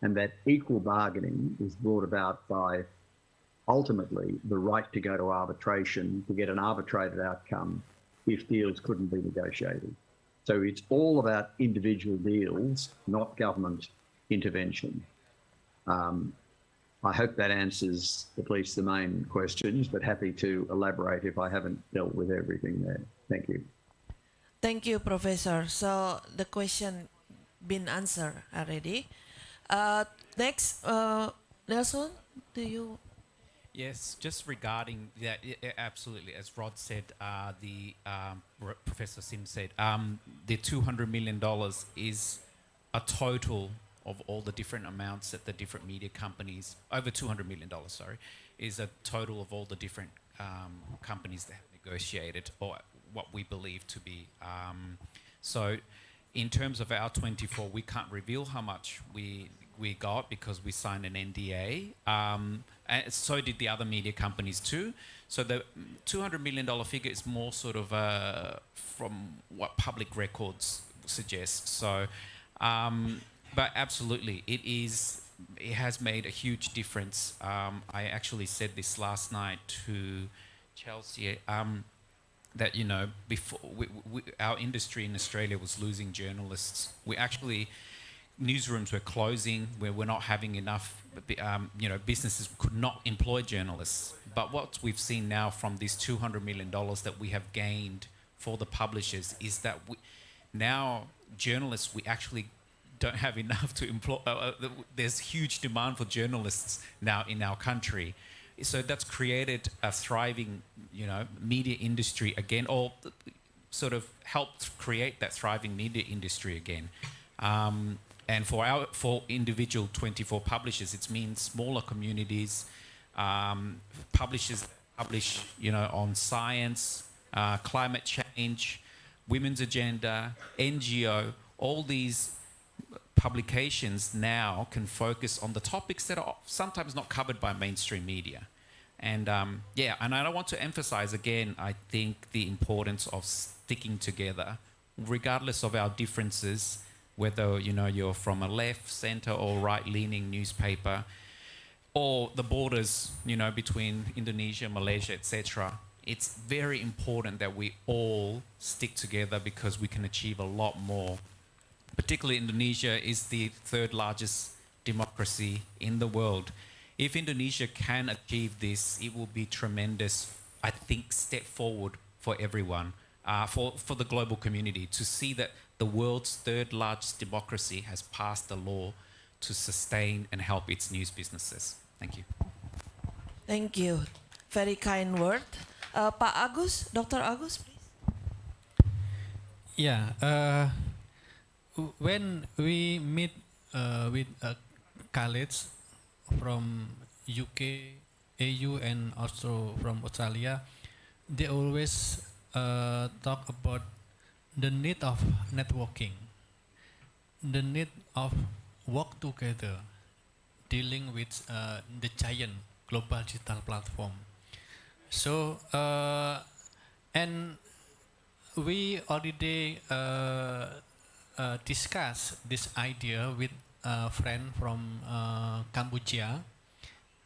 and that equal bargaining is brought about by ultimately the right to go to arbitration to get an arbitrated outcome if deals couldn't be negotiated. So it's all about individual deals, not government intervention. I hope that answers at least the main questions, but happy to elaborate if I haven't dealt with everything there. Thank you. Thank you, Professor. So the question been answered already. Next, Nelson, do you? Yes, just regarding that, absolutely, as Rod said, Professor Sim said, the $200 million is a total of all the different amounts that the different media companies, over $200 million, sorry, is a total of all the different companies that have negotiated, or what we believe to be. So in terms of our 24, we can't reveal how much we got because we signed an NDA, and so did the other media companies too. So the $200 million figure is more sort of from what public records suggest. So, but absolutely, it has made a huge difference. I actually said this last night to Chelsea, that, you know, before our industry in Australia was losing journalists. Newsrooms were closing, where we're not having enough, businesses could not employ journalists. But what we've seen now from these $200 million that we have gained for the publishers is that now journalists, we actually don't have enough to employ. There's huge demand for journalists now in our country. So that's created a thriving, media industry again, or sort of helped create that thriving media industry again. And for individual 24 publishers, it means smaller communities, publishers that publish, on science, climate change, women's agenda, NGO, all these publications now can focus on the topics that are sometimes not covered by mainstream media. And and I want to emphasize again, I think the importance of sticking together, regardless of our differences, whether you're from a left, center, or right-leaning newspaper, or the borders between Indonesia, Malaysia, etc. It's very important that we all stick together because we can achieve a lot more. Particularly Indonesia is the 3rd largest democracy in the world. If Indonesia can achieve this, it will be tremendous, I think, step forward for everyone, for the global community, to see that the world's 3rd largest democracy has passed a law to sustain and help its news businesses. Thank you. Thank you. Very kind word. Pak Agus, Dr. Agus, please. Yeah. When we meet with colleagues from UK, AU, and also from Australia, they always talk about the need of networking, the need of work together, dealing with the giant global digital platform. So, and we already discussed this idea with a friend from Cambodia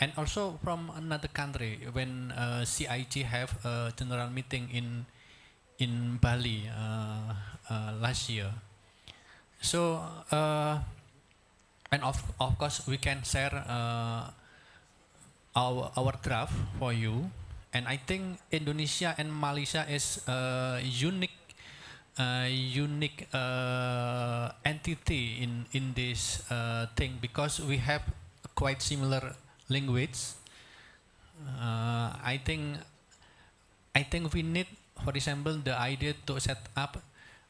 and also from another country when CIG have a general meeting in Bali last year. So and of course we can share our draft for you. And I think Indonesia and Malaysia is a unique entity in this thing because we have quite similar language. I think we need, for example, the idea to set up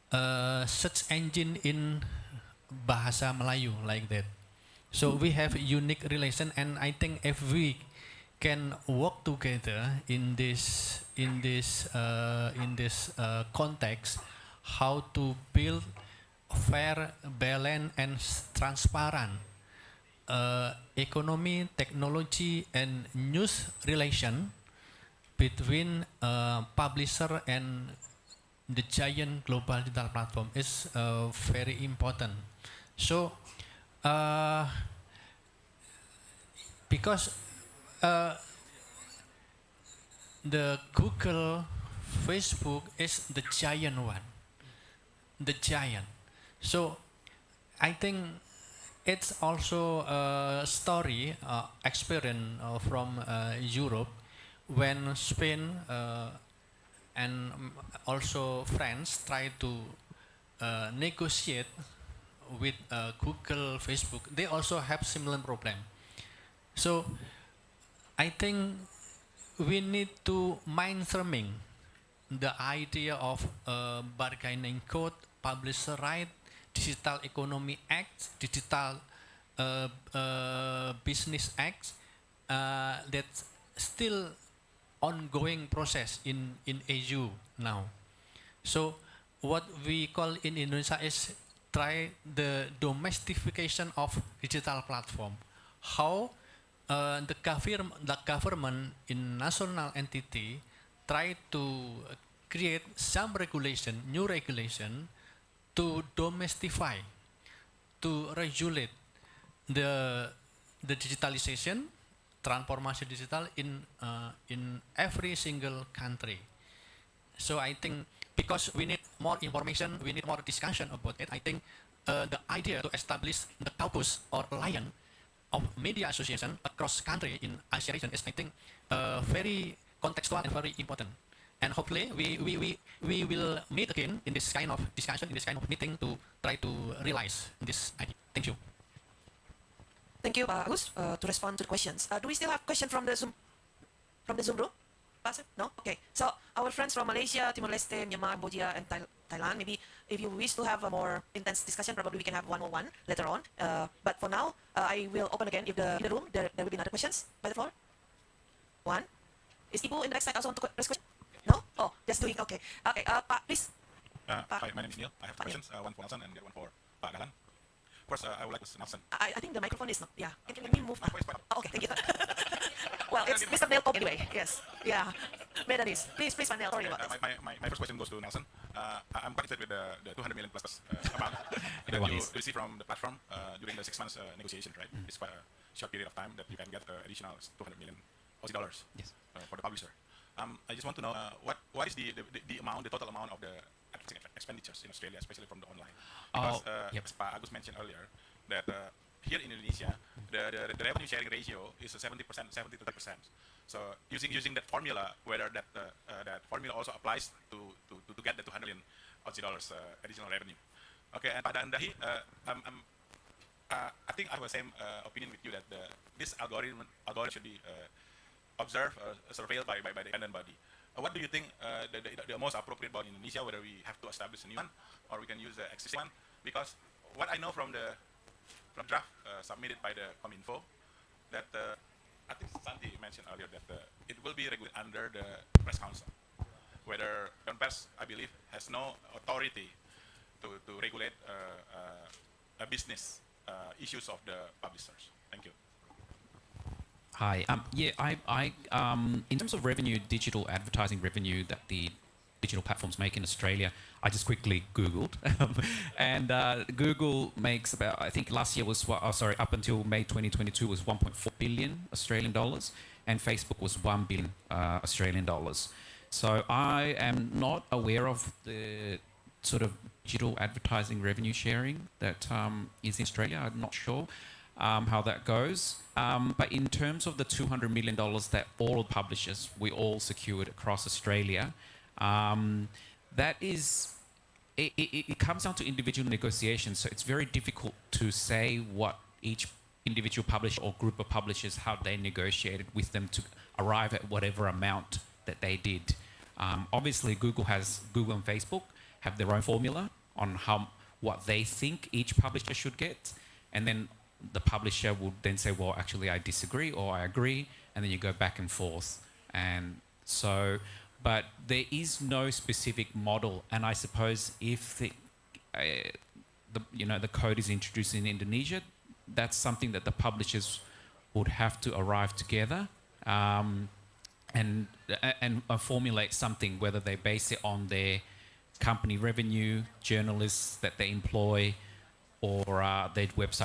a search engine in Bahasa Melayu like that. So we have unique relation, and I think if we can work together in this context, how to build fair, balanced, and transparent economy, technology, and news relation between publisher and the giant global digital platform is very important. So because the Google, Facebook is the giant one, the giant. So I think it's also a story, experience from Europe when Spain and also France try to negotiate with Google, Facebook. They also have similar problem. So I think we need to mainstreaming the idea of bargaining code, publisher right, Digital Economy Act, Digital Business Act, that's still ongoing process in EU now. So what we call in Indonesia is try the domestication of digital platform. How the government in national entity try to create some regulation, new regulation, to domestify, to regulate the digitalization, transformation digital in every single country. So I think because we need more information, we need more discussion about it. I think the idea to establish the caucus or lion of media association across country in Asia region is, I think, very contextual and very important. And hopefully we will meet again in this kind of discussion, in this kind of meeting to try to realize this idea. Thank you. Thank you, Pak Agus, to respond to the questions. Do we still have question from the Zoom room? Pastor? No? Okay. So our friends from Malaysia, Timor-Leste, Myanmar, Cambodia, and Thailand, maybe if you wish to have a more intense discussion, probably we can have one-on-one later on. But for now, I will open again. If in the room there will be another questions by the floor. One. Is Ibu in the next slide also want to raise question? No? Oh, just doing. Okay. Okay. Pak, please. Hi, my name is Neil. I have two questions. One for Nelson and the other one for Pak Galan. First, I would like to Nelson. I think the microphone is not. Yeah. Can we move? Oh, okay. Thank you. Well, it's Mr. Neil talk anyway. Yes. Yeah. Medanis. Please, Pak Neil. Sorry about this. My first question goes to Nelson. I'm quite interested with the 200 million plus amount that you receive from the platform during the 6 months negotiation, right? It's quite a short period of time that you can get additional 200 million Aussie dollars for the publisher. I just want to know what is the amount, the total amount of the advertising expenditures in Australia, especially from the online. Because as Pak Agus mentioned earlier, that here in Indonesia, the revenue sharing ratio is 70%, 70 to 30%. So using that formula, whether that formula also applies to get the 200 million Aussie dollars additional revenue. Okay, and Pak Dandahi, I think I have the same opinion with you that this algorithm should be observed, surveilled by the independent body. What do you think the most appropriate body in Indonesia, whether we have to establish a new one or we can use the existing one? Because what I know from the draft submitted by the Kominfo, that I think Santi mentioned earlier that it will be regulated under the Press Council, whether Dewan Pers, I believe, has no authority to regulate business issues of the publishers. Thank you. Hi. Yeah, I in terms of revenue, digital advertising revenue that the digital platforms make in Australia. I just quickly Googled, and Google makes about, I think last year was, up until May 2022 was 1.4 billion Australian dollars, and Facebook was 1 billion Australian dollars. So I am not aware of the sort of digital advertising revenue sharing that is in Australia. I'm not sure how that goes. But in terms of the $200 million that all publishers, we all secured across Australia, that is, it comes down to individual negotiations. So it's very difficult to say what each individual publisher or group of publishers, how they negotiated with them to arrive at whatever amount that they did. Obviously, Google and Facebook have their own formula on what they think each publisher should get, and then the publisher will then say, well, actually I disagree or I agree, and then you go back and forth. And so, but there is no specific model, and I suppose if the code is introduced in Indonesia, that's something that the publishers would have to arrive together and formulate something, whether they base it on their company revenue, journalists that they employ, or their website